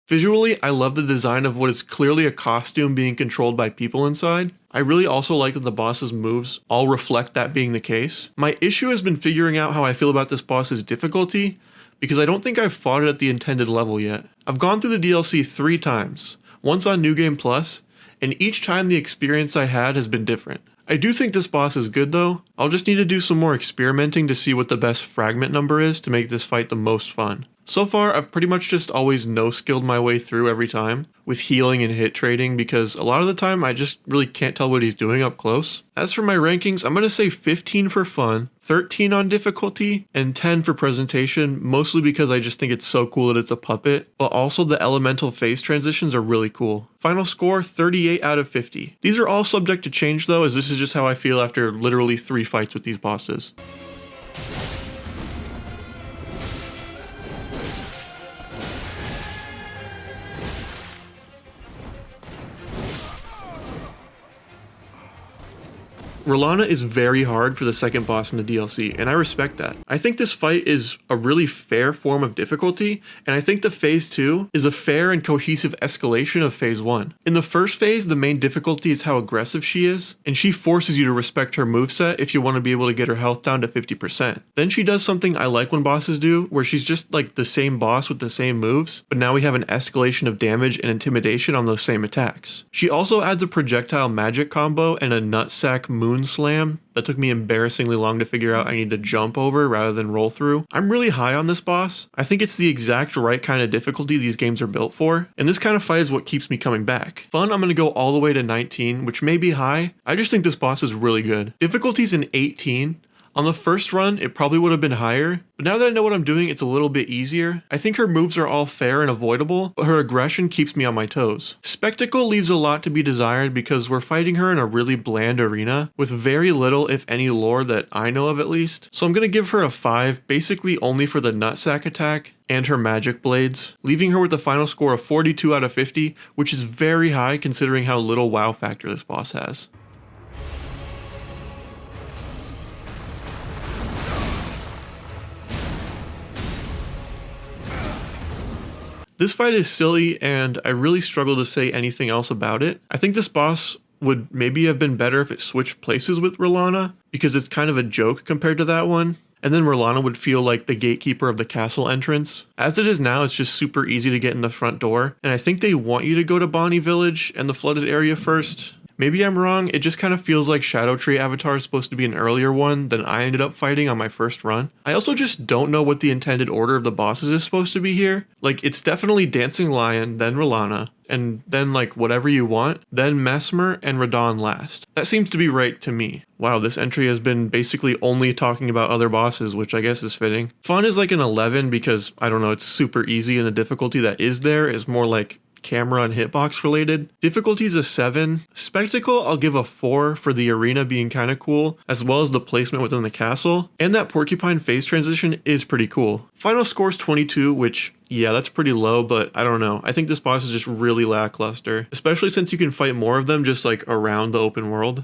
Visually, I love the design of what is clearly a costume being controlled by people inside. I really also like that the boss's moves all reflect that being the case. My issue has been figuring out how I feel about this boss's difficulty, because I don't think I've fought it at the intended level yet. I've gone through the DLC 3 times, once on New Game Plus, and each time the experience I had has been different. I do think this boss is good though. I'll just need to do some more experimenting to see what the best fragment number is to make this fight the most fun. So far, I've pretty much just always no-skilled my way through every time, with healing and hit trading, because a lot of the time I just really can't tell what he's doing up close. As for my rankings, I'm going to say 15 for fun, 13 on difficulty, and 10 for presentation, mostly because I just think it's so cool that it's a puppet, but also the elemental phase transitions are really cool. Final score, 38 out of 50. These are all subject to change though, as this is just how I feel after literally 3 fights with these bosses. R'Lana is very hard for the second boss in the DLC, and I respect that. I think this fight is a really fair form of difficulty, and I think the Phase 2 is a fair and cohesive escalation of Phase 1. In the first phase, the main difficulty is how aggressive she is, and she forces you to respect her moveset if you want to be able to get her health down to 50%. Then she does something I like when bosses do, where she's just like the same boss with the same moves, but now we have an escalation of damage and intimidation on those same attacks. She also adds a projectile magic combo and a nutsack moon slam that took me embarrassingly long to figure out I need to jump over rather than roll through. I'm really high on this boss. I think it's the exact right kind of difficulty these games are built for, and this kind of fight is what keeps me coming back. Fun, I'm going to go all the way to 19, which may be high. I just think this boss is really good. Difficulty's an 18. On the first run, it probably would have been higher, but now that I know what I'm doing, it's a little bit easier. I think her moves are all fair and avoidable, but her aggression keeps me on my toes. Spectacle leaves a lot to be desired because we're fighting her in a really bland arena, with very little if any lore that I know of at least. So I'm going to give her a 5, basically only for the nutsack attack and her magic blades, leaving her with a final score of 42 out of 50, which is very high considering how little wow factor this boss has. This fight is silly, and I really struggle to say anything else about it. I think this boss would maybe have been better if it switched places with R'Lana, because it's kind of a joke compared to that one. And then R'Lana would feel like the gatekeeper of the castle entrance. As it is now, it's just super easy to get in the front door, and I think they want you to go to Bonnie Village and the flooded area first. Maybe I'm wrong, it just kind of feels like Shadow Tree Avatar is supposed to be an earlier one than I ended up fighting on my first run. I also just don't know what the intended order of the bosses is supposed to be here. Like, it's definitely Dancing Lion, then R'Lana, and then like whatever you want, then Mesmer and Radahn last. That seems to be right to me. Wow, this entry has been basically only talking about other bosses, which I guess is fitting. Fun is like an 11 because, I don't know, it's super easy, and the difficulty that is there is more like camera and hitbox related. Difficulty is a 7. Spectacle, I'll give a 4 for the arena being kind of cool, as well as the placement within the castle, and that porcupine face transition is pretty cool. Final score is 22, which, yeah, that's pretty low, but I don't know. I think this boss is just really lackluster, especially since you can fight more of them just like around the open world.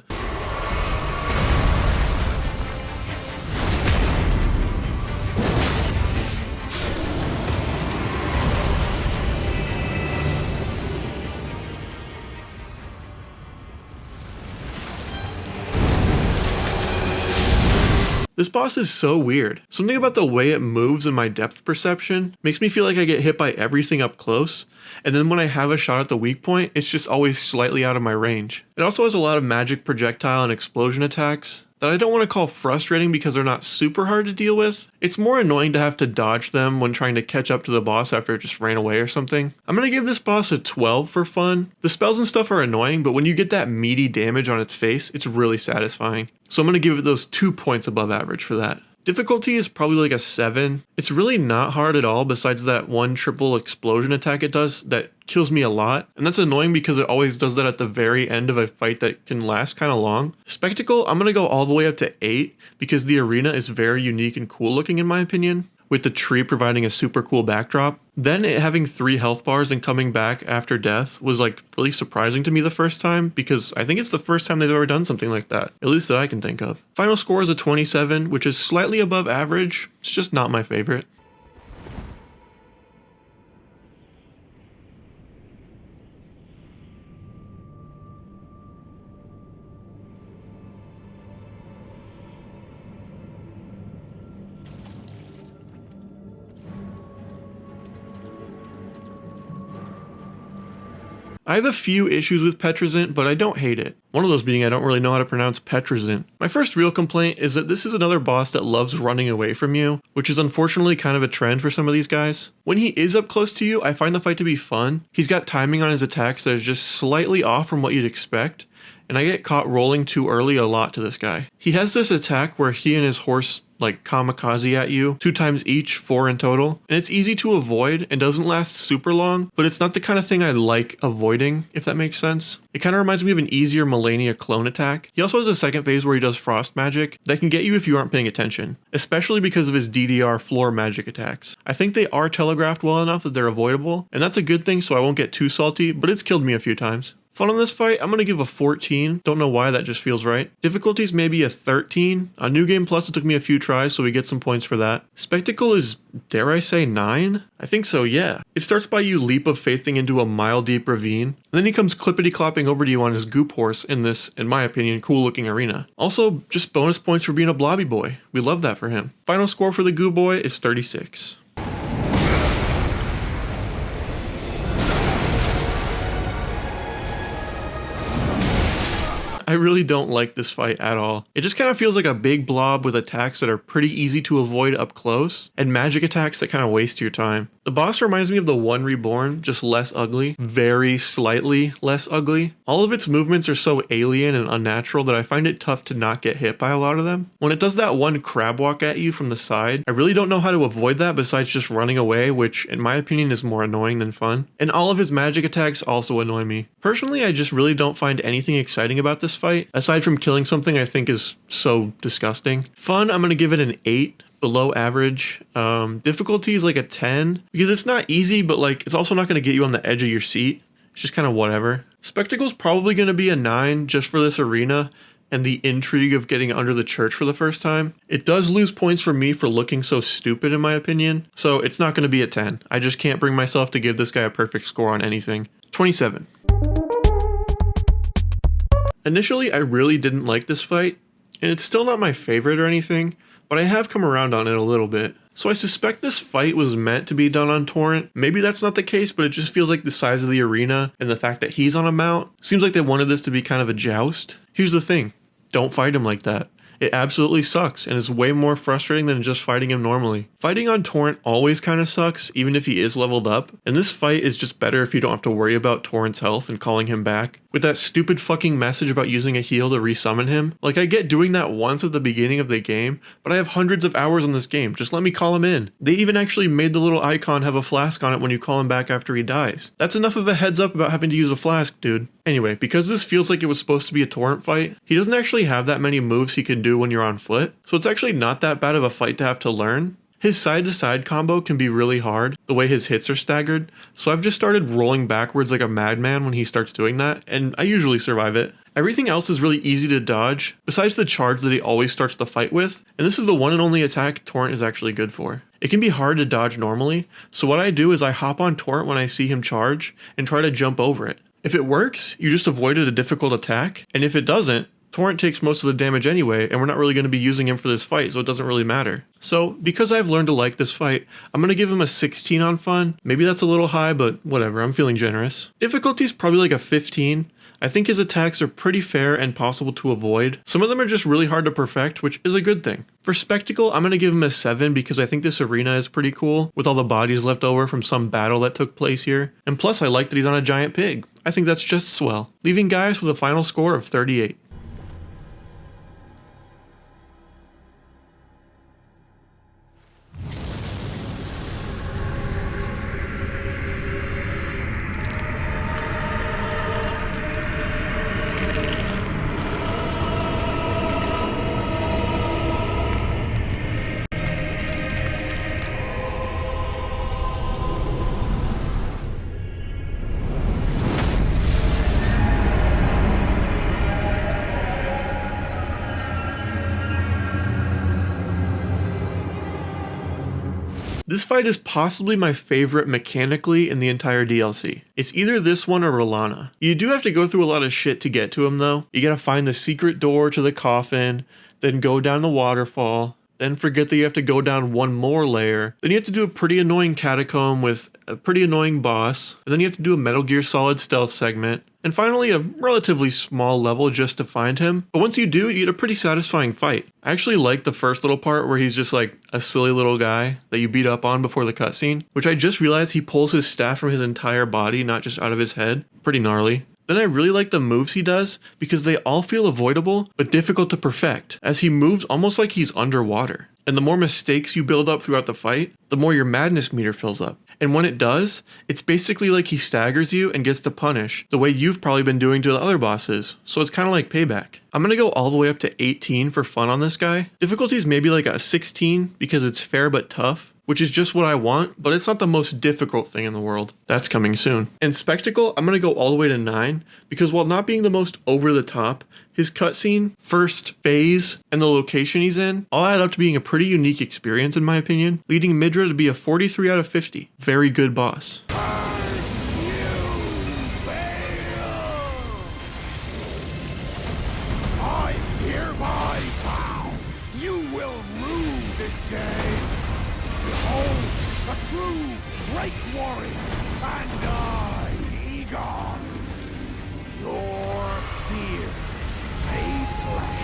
This boss is so weird. Something about the way it moves and my depth perception makes me feel like I get hit by everything up close, and then when I have a shot at the weak point, it's just always slightly out of my range. It also has a lot of magic projectile and explosion attacks that I don't want to call frustrating because they're not super hard to deal with. It's more annoying to have to dodge them when trying to catch up to the boss after it just ran away or something. I'm gonna give this boss a 12 for fun. The spells and stuff are annoying, but when you get that meaty damage on its face, it's really satisfying. So I'm gonna give it those 2 points above average for that. Difficulty is probably like a 7. It's really not hard at all besides that one triple explosion attack it does that kills me a lot. And that's annoying because it always does that at the very end of a fight that can last kind of long. Spectacle, I'm going to go all the way up to 8 because the arena is very unique and cool looking in my opinion, with the tree providing a super cool backdrop. Then it having 3 health bars and coming back after death was like really surprising to me the first time because I think it's the first time they've ever done something like that, at least that I can think of. Final score is a 27, which is slightly above average. It's just not my favorite. I have a few issues with Petrozint, but I don't hate it. One of those being I don't really know how to pronounce Petrozint. My first real complaint is that this is another boss that loves running away from you, which is unfortunately kind of a trend for some of these guys. When he is up close to you, I find the fight to be fun. He's got timing on his attacks that is just slightly off from what you'd expect, and I get caught rolling too early a lot to this guy. He has this attack where he and his horse like kamikaze at you 2 times each, 4 in total, and it's easy to avoid and doesn't last super long, but it's not the kind of thing I like avoiding, if that makes sense. It kind of reminds me of an easier Malenia clone attack. He also has a second phase where he does frost magic that can get you if you aren't paying attention, especially because of his DDR floor magic attacks. I think they are telegraphed well enough that they're avoidable, and that's a good thing so I won't get too salty, but it's killed me a few times. Fun on this fight, I'm going to give a 14. Don't know why, that just feels right. Difficulties maybe a 13. On New Game Plus it took me a few tries, so we get some points for that. Spectacle is, dare I say, 9? I think so, yeah. It starts by you leap of faithing into a mile deep ravine, and then he comes clippity clopping over to you on his goop horse in this, in my opinion, cool looking arena. Also, just bonus points for being a blobby boy. We love that for him. Final score for the goo boy is 36. I really don't like this fight at all. It just kind of feels like a big blob with attacks that are pretty easy to avoid up close, and magic attacks that kind of waste your time. The boss reminds me of the One Reborn, just less ugly, very slightly less ugly. All of its movements are so alien and unnatural that I find it tough to not get hit by a lot of them. When it does that one crab walk at you from the side, I really don't know how to avoid that besides just running away, which in my opinion is more annoying than fun. And all of his magic attacks also annoy me. Personally, I just really don't find anything exciting about this fight, aside from killing something I think is so disgusting. Fun, I'm gonna give it an 8. Below average. Difficulty is like a 10 because it's not easy, but like it's also not going to get you on the edge of your seat. It's just kind of whatever. Spectacle's probably going to be a 9 just for this arena and the intrigue of getting under the church for the first time. It does lose points for me for looking so stupid in my opinion, so it's not going to be a 10. I just can't bring myself to give this guy a perfect score on anything. 27. Initially, I really didn't like this fight, and it's still not my favorite or anything, but I have come around on it a little bit. So I suspect this fight was meant to be done on Torrent. Maybe that's not the case, but it just feels like the size of the arena and the fact that he's on a mount seems like they wanted this to be kind of a joust. Here's the thing, don't fight him like that. It absolutely sucks and is way more frustrating than just fighting him normally. Fighting on Torrent always kind of sucks, even if he is leveled up, and this fight is just better if you don't have to worry about Torrent's health and calling him back. With that stupid fucking message about using a heal to resummon him, like I get doing that once at the beginning of the game, but I have hundreds of hours on this game, just let me call him in. They even actually made the little icon have a flask on it when you call him back after he dies. That's enough of a heads up about having to use a flask, dude. Anyway, because this feels like it was supposed to be a Torrent fight, he doesn't actually have that many moves he can do when you're on foot, so it's actually not that bad of a fight to have to learn. His side to side combo can be really hard, the way his hits are staggered, so I've just started rolling backwards like a madman when he starts doing that, and I usually survive it. Everything else is really easy to dodge, besides the charge that he always starts the fight with, and this is the one and only attack Torrent is actually good for. It can be hard to dodge normally, so what I do is I hop on Torrent when I see him charge, and try to jump over it. If it works, you just avoided a difficult attack, and if it doesn't, Torrent takes most of the damage anyway, and we're not really going to be using him for this fight, so it doesn't really matter. So, because I've learned to like this fight, I'm going to give him a 16 on fun. Maybe that's a little high, but whatever, I'm feeling generous. Difficulty's probably like a 15. I think his attacks are pretty fair and possible to avoid. Some of them are just really hard to perfect, which is a good thing. For spectacle, I'm going to give him a 7 because I think this arena is pretty cool, with all the bodies left over from some battle that took place here. And plus, I like that he's on a giant pig. I think that's just swell. Leaving Gaius with a final score of 38. This fight is possibly my favorite mechanically in the entire DLC. It's either this one or Rolana. You do have to go through a lot of shit to get to him though. You gotta find the secret door to the coffin, then go down the waterfall, then forget that you have to go down one more layer, then you have to do a pretty annoying catacomb with a pretty annoying boss, and then you have to do a Metal Gear Solid stealth segment, and finally a relatively small level just to find him. But once you do, you get a pretty satisfying fight. I actually like the first little part where he's just like a silly little guy that you beat up on before the cutscene, which I just realized he pulls his staff from his entire body, not just out of his head. Pretty gnarly. Then I really like the moves he does because they all feel avoidable but difficult to perfect, as he moves almost like he's underwater. And the more mistakes you build up throughout the fight, the more your madness meter fills up. And when it does, it's basically like he staggers you and gets to punish, the way you've probably been doing to the other bosses, so it's kind of like payback. I'm gonna go all the way up to 18 for fun on this guy. Difficulty's maybe like a 16 because it's fair but tough, which is just what I want, but it's not the most difficult thing in the world. That's coming soon. And Spectacle, I'm gonna go all the way to 9, because while not being the most over the top, his cutscene, first phase, and the location he's in all add up to being a pretty unique experience in my opinion, leading Midra to be a 43 out of 50. Very good boss. I hereby vow you will rue this day. Behold, the true great warrior, and I, Egon, your fear made flesh.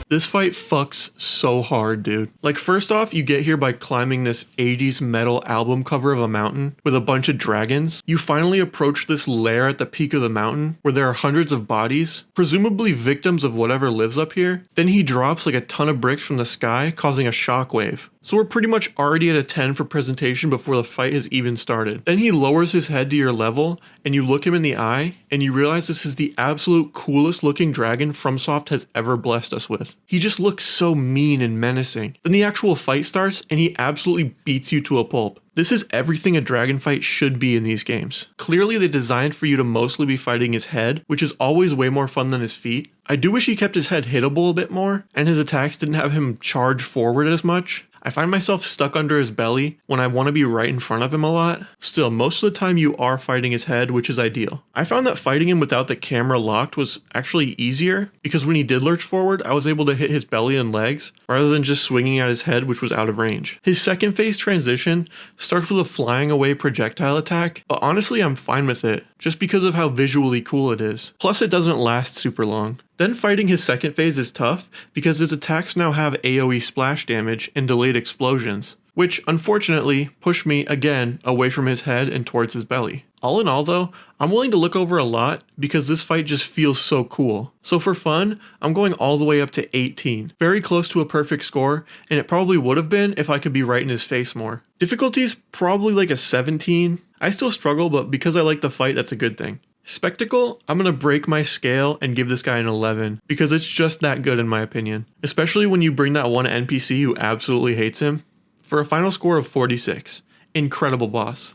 This fight fucks so hard, dude. Like, first off, you get here by climbing this 80s metal album cover of a mountain with a bunch of dragons. You finally approach this lair at the peak of the mountain where there are hundreds of bodies, presumably victims of whatever lives up here. Then he drops like a ton of bricks from the sky, causing a shockwave. So we're pretty much already at a 10 for presentation before the fight has even started. Then he lowers his head to your level, and you look him in the eye, and you realize this is the absolute coolest looking dragon FromSoft has ever blessed us with. He just looks so mean and menacing. Then the actual fight starts, and he absolutely beats you to a pulp. This is everything a dragon fight should be in these games. Clearly they designed for you to mostly be fighting his head, which is always way more fun than his feet. I do wish he kept his head hittable a bit more, and his attacks didn't have him charge forward as much. I find myself stuck under his belly when I want to be right in front of him a lot. Still, most of the time you are fighting his head, which is ideal. I found that fighting him without the camera locked was actually easier, because when he did lurch forward, I was able to hit his belly and legs, rather than just swinging at his head, which was out of range. His second phase transition starts with a flying away projectile attack, but honestly I'm fine with it, just because of how visually cool it is. Plus it doesn't last super long. Then fighting his second phase is tough because his attacks now have AoE splash damage and delayed explosions, which unfortunately push me again away from his head and towards his belly. All in all though, I'm willing to look over a lot because this fight just feels so cool. So for fun, I'm going all the way up to 18. Very close to a perfect score, and it probably would have been if I could be right in his face more. Difficulty's probably like a 17. I still struggle, but because I like the fight, that's a good thing. Spectacle, I'm gonna break my scale and give this guy an 11, because it's just that good in my opinion. Especially when you bring that one NPC who absolutely hates him. For a final score of 46. Incredible boss.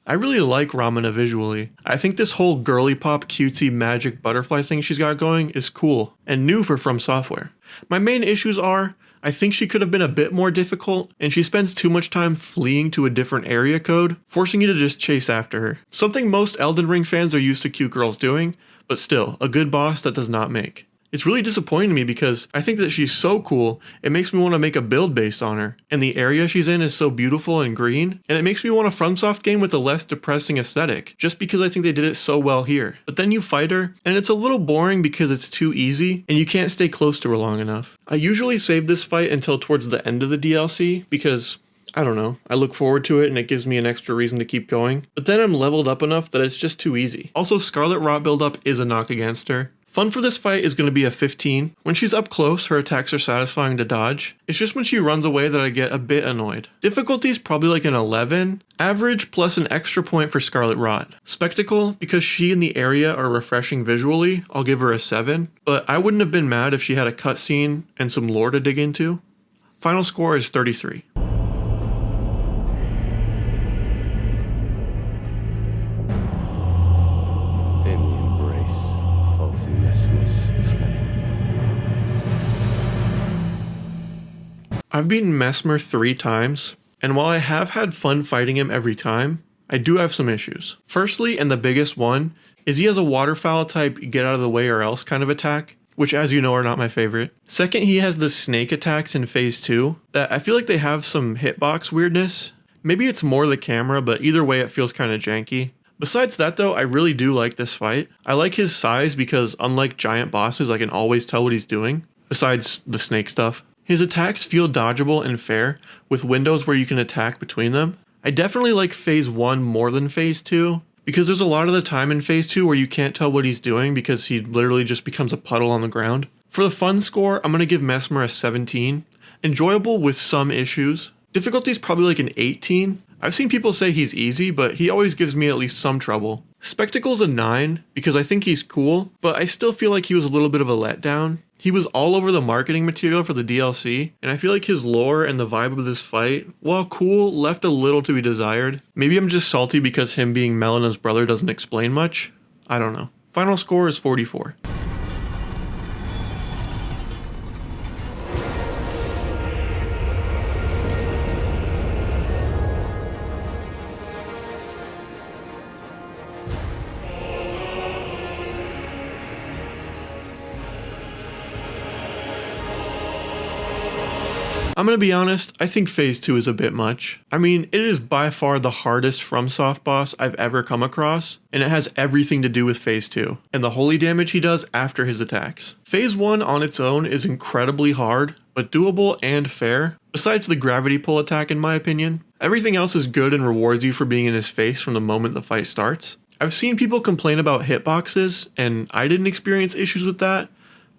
I really like Ramana visually. I think this whole girly pop cutesy magic butterfly thing she's got going is cool, and new for From Software. My main issues are, I think she could have been a bit more difficult, and she spends too much time fleeing to a different area code, forcing you to just chase after her. Something most Elden Ring fans are used to cute girls doing, but still, a good boss that does not make. It's really disappointing to me because I think that she's so cool, it makes me want to make a build based on her, and the area she's in is so beautiful and green, and it makes me want a FromSoft game with a less depressing aesthetic, just because I think they did it so well here. But then you fight her, and it's a little boring because it's too easy, and you can't stay close to her long enough. I usually save this fight until towards the end of the DLC, because I don't know, I look forward to it and it gives me an extra reason to keep going, but then I'm leveled up enough that it's just too easy. Also, Scarlet Rot build-up is a knock against her. Fun for this fight is going to be a 15. When she's up close, her attacks are satisfying to dodge. It's just when she runs away that I get a bit annoyed. Difficulty is probably like an 11. Average plus an extra point for Scarlet Rot. Spectacle, because she and the area are refreshing visually, I'll give her a 7. But I wouldn't have been mad if she had a cutscene and some lore to dig into. Final score is 33. I've beaten Mesmer 3 times, and while I have had fun fighting him every time, I do have some issues. Firstly, and the biggest one, is he has a waterfowl type get out of the way or else kind of attack, which as you know are not my favorite. Second, he has the snake attacks in phase 2 that I feel like they have some hitbox weirdness. Maybe it's more the camera, but either way it feels kind of janky. Besides that though, I really do like this fight. I like his size because unlike giant bosses, I can always tell what he's doing, besides the snake stuff. His attacks feel dodgeable and fair, with windows where you can attack between them. I definitely like phase 1 more than phase 2, because there's a lot of the time in phase 2 where you can't tell what he's doing because he literally just becomes a puddle on the ground. For the fun score, I'm going to give Mesmer a 17. Enjoyable with some issues. Difficulty is probably like an 18. I've seen people say he's easy, but he always gives me at least some trouble. Spectacle's a 9, because I think he's cool, but I still feel like he was a little bit of a letdown. He was all over the marketing material for the DLC, and I feel like his lore and the vibe of this fight, while cool, left a little to be desired. Maybe I'm just salty because him being Melena's brother doesn't explain much. I don't know. Final score is 44. I'm gonna be honest, I think phase 2 is a bit much. I mean, it is by far the hardest FromSoft boss I've ever come across, and it has everything to do with phase 2, and the holy damage he does after his attacks. Phase 1 on its own is incredibly hard, but doable and fair, besides the gravity pull attack in my opinion. Everything else is good and rewards you for being in his face from the moment the fight starts. I've seen people complain about hitboxes, and I didn't experience issues with that,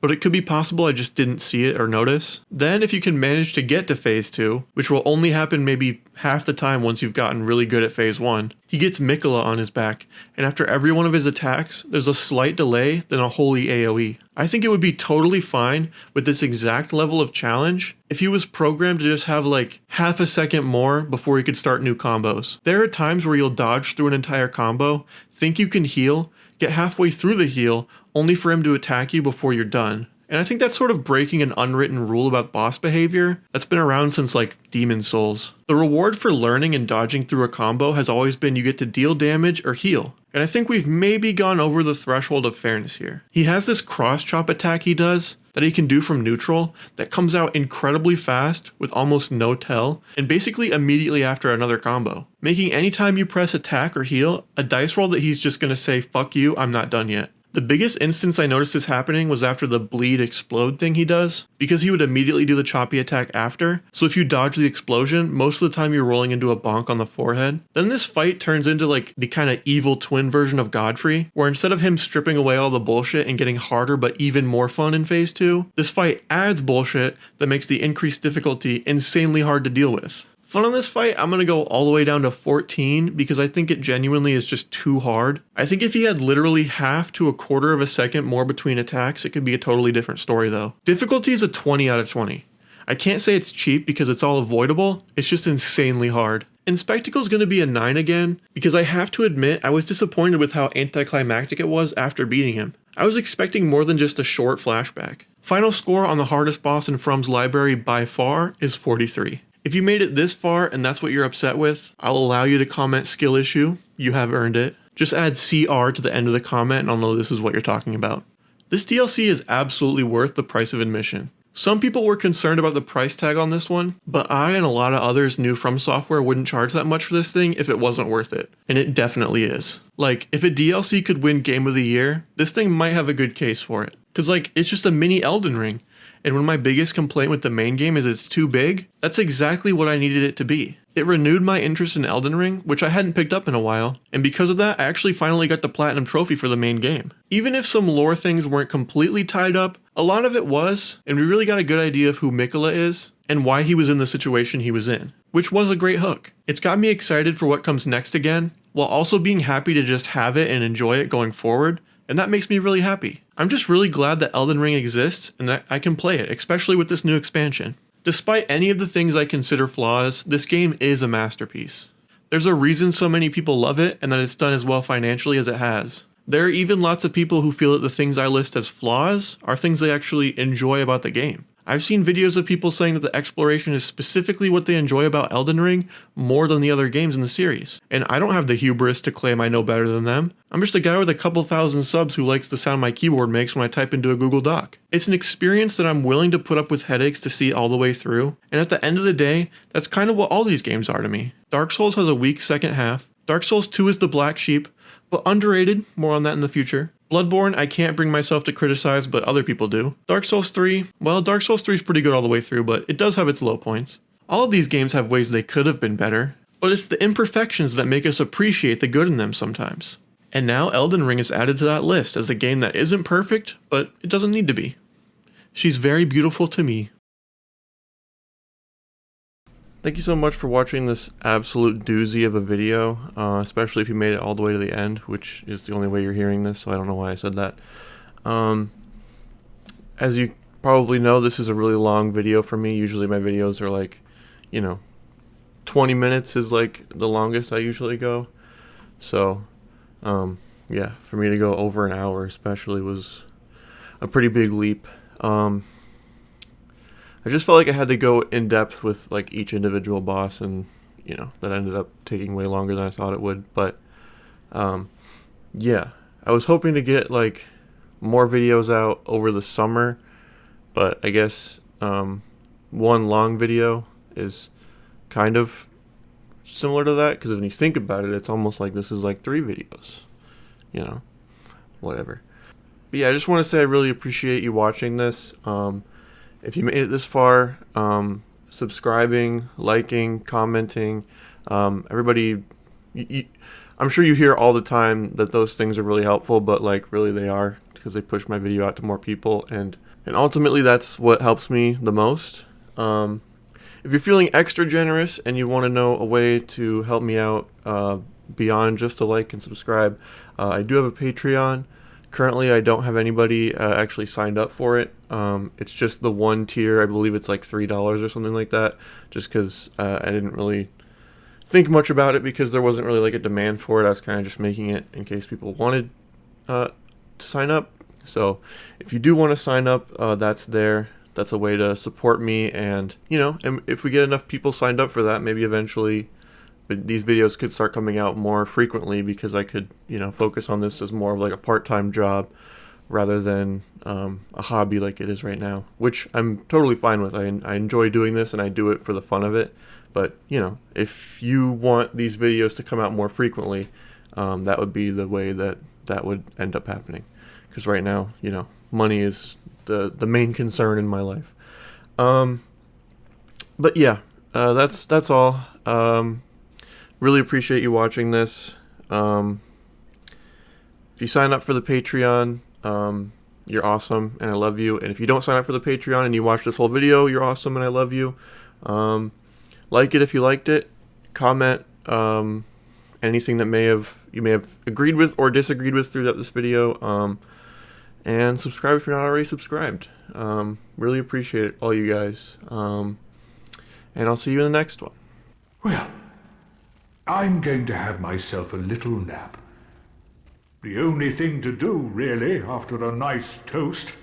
but it could be possible I just didn't see it or notice. Then if you can manage to get to phase 2, which will only happen maybe half the time once you've gotten really good at phase 1, he gets Mikola on his back, and after every one of his attacks, there's a slight delay, then a holy AoE. I think it would be totally fine with this exact level of challenge if he was programmed to just have like half a second more before he could start new combos. There are times where you'll dodge through an entire combo, think you can heal, get halfway through the heal, only for him to attack you before you're done. And I think that's sort of breaking an unwritten rule about boss behavior that's been around since like Demon Souls. The reward for learning and dodging through a combo has always been you get to deal damage or heal. And I think we've maybe gone over the threshold of fairness here. He has this cross chop attack he does that he can do from neutral that comes out incredibly fast with almost no tell and basically immediately after another combo, making anytime you press attack or heal a dice roll that he's just gonna say fuck you, I'm not done yet. The biggest instance I noticed this happening was after the bleed explode thing he does, because he would immediately do the choppy attack after, so if you dodge the explosion, most of the time you're rolling into a bonk on the forehead. Then this fight turns into like the kind of evil twin version of Godfrey, where instead of him stripping away all the bullshit and getting harder but even more fun in phase 2, this fight adds bullshit that makes the increased difficulty insanely hard to deal with. Fun on this fight, I'm going to go all the way down to 14 because I think it genuinely is just too hard. I think if he had literally half to a quarter of a second more between attacks, it could be a totally different story though. Difficulty is a 20 out of 20. I can't say it's cheap because it's all avoidable, it's just insanely hard. And Spectacle's going to be a 9 again because I have to admit I was disappointed with how anticlimactic it was after beating him. I was expecting more than just a short flashback. Final score on the hardest boss in From's library by far is 43. If you made it this far and that's what you're upset with, I'll allow you to comment skill issue. You have earned it. Just add CR to the end of the comment and I'll know this is what you're talking about. This DLC is absolutely worth the price of admission. Some people were concerned about the price tag on this one, but I and a lot of others knew From Software wouldn't charge that much for this thing if it wasn't worth it. And it definitely is. Like, if a DLC could win Game of the Year, this thing might have a good case for it. Cause like, it's just a mini Elden Ring. And when my biggest complaint with the main game is it's too big, that's exactly what I needed it to be. It renewed my interest in Elden Ring, which I hadn't picked up in a while, and because of that I actually finally got the Platinum Trophy for the main game. Even if some lore things weren't completely tied up, a lot of it was, and we really got a good idea of who Miquella is, and why he was in the situation he was in, which was a great hook. It's got me excited for what comes next again, while also being happy to just have it and enjoy it going forward, and that makes me really happy. I'm just really glad that Elden Ring exists and that I can play it, especially with this new expansion. Despite any of the things I consider flaws, this game is a masterpiece. There's a reason so many people love it and that it's done as well financially as it has. There are even lots of people who feel that the things I list as flaws are things they actually enjoy about the game. I've seen videos of people saying that the exploration is specifically what they enjoy about Elden Ring more than the other games in the series. And I don't have the hubris to claim I know better than them. I'm just a guy with a couple thousand subs who likes the sound my keyboard makes when I type into a Google Doc. It's an experience that I'm willing to put up with headaches to see all the way through. And at the end of the day, that's kind of what all these games are to me. Dark Souls has a weak second half. Dark Souls 2 is the black sheep, but underrated, more on that in the future. Bloodborne, I can't bring myself to criticize, but other people do. Dark Souls 3, well, Dark Souls 3 is pretty good all the way through, but it does have its low points. All of these games have ways they could have been better, but it's the imperfections that make us appreciate the good in them sometimes. And now Elden Ring is added to that list as a game that isn't perfect, but it doesn't need to be. She's very beautiful to me. Thank you so much for watching this absolute doozy of a video, especially if you made it all the way to the end, which is the only way you're hearing this, so I don't know why I said that. As you probably know, this is a really long video for me. Usually my videos are like, 20 minutes is like the longest I usually go. So, yeah, for me to go over an hour especially was a pretty big leap. I just felt like I had to go in depth with like each individual boss, and that ended up taking way longer than I thought it would. But yeah, I was hoping to get like more videos out over the summer, but I guess one long video is kind of similar to that, because when you think about it, it's almost like this is like 3 videos, whatever. But yeah, I just want to say I really appreciate you watching this. If you made it this far, subscribing, liking, commenting, everybody, I'm sure you hear all the time that those things are really helpful, but like really they are, because they push my video out to more people, and ultimately that's what helps me the most. If you're feeling extra generous and you want to know a way to help me out beyond just a like and subscribe, I do have a Patreon. Currently, I don't have anybody actually signed up for it. It's just the one tier. I believe it's like $3 or something like that, just because I didn't really think much about it because there wasn't really like a demand for it. I was kind of just making it in case people wanted to sign up. So if you do want to sign up, that's there. That's a way to support me, and and if we get enough people signed up for that, maybe eventually these videos could start coming out more frequently, because I could focus on this as more of like a part-time job rather than a hobby like it is right now, which I'm totally fine with. I enjoy doing this and I do it for the fun of it. But if you want these videos to come out more frequently, that would be the way that would end up happening, because right now money is the main concern in my life. But yeah, that's all. Really appreciate you watching this. If you sign up for the Patreon, you're awesome and I love you. And if you don't sign up for the Patreon and you watch this whole video, you're awesome and I love you. Like it if you liked it. Comment anything that you may have agreed with or disagreed with throughout this video. And subscribe if you're not already subscribed. Really appreciate it, all you guys. And I'll see you in the next one. Well, I'm going to have myself a little nap. The only thing to do, really, after a nice toast.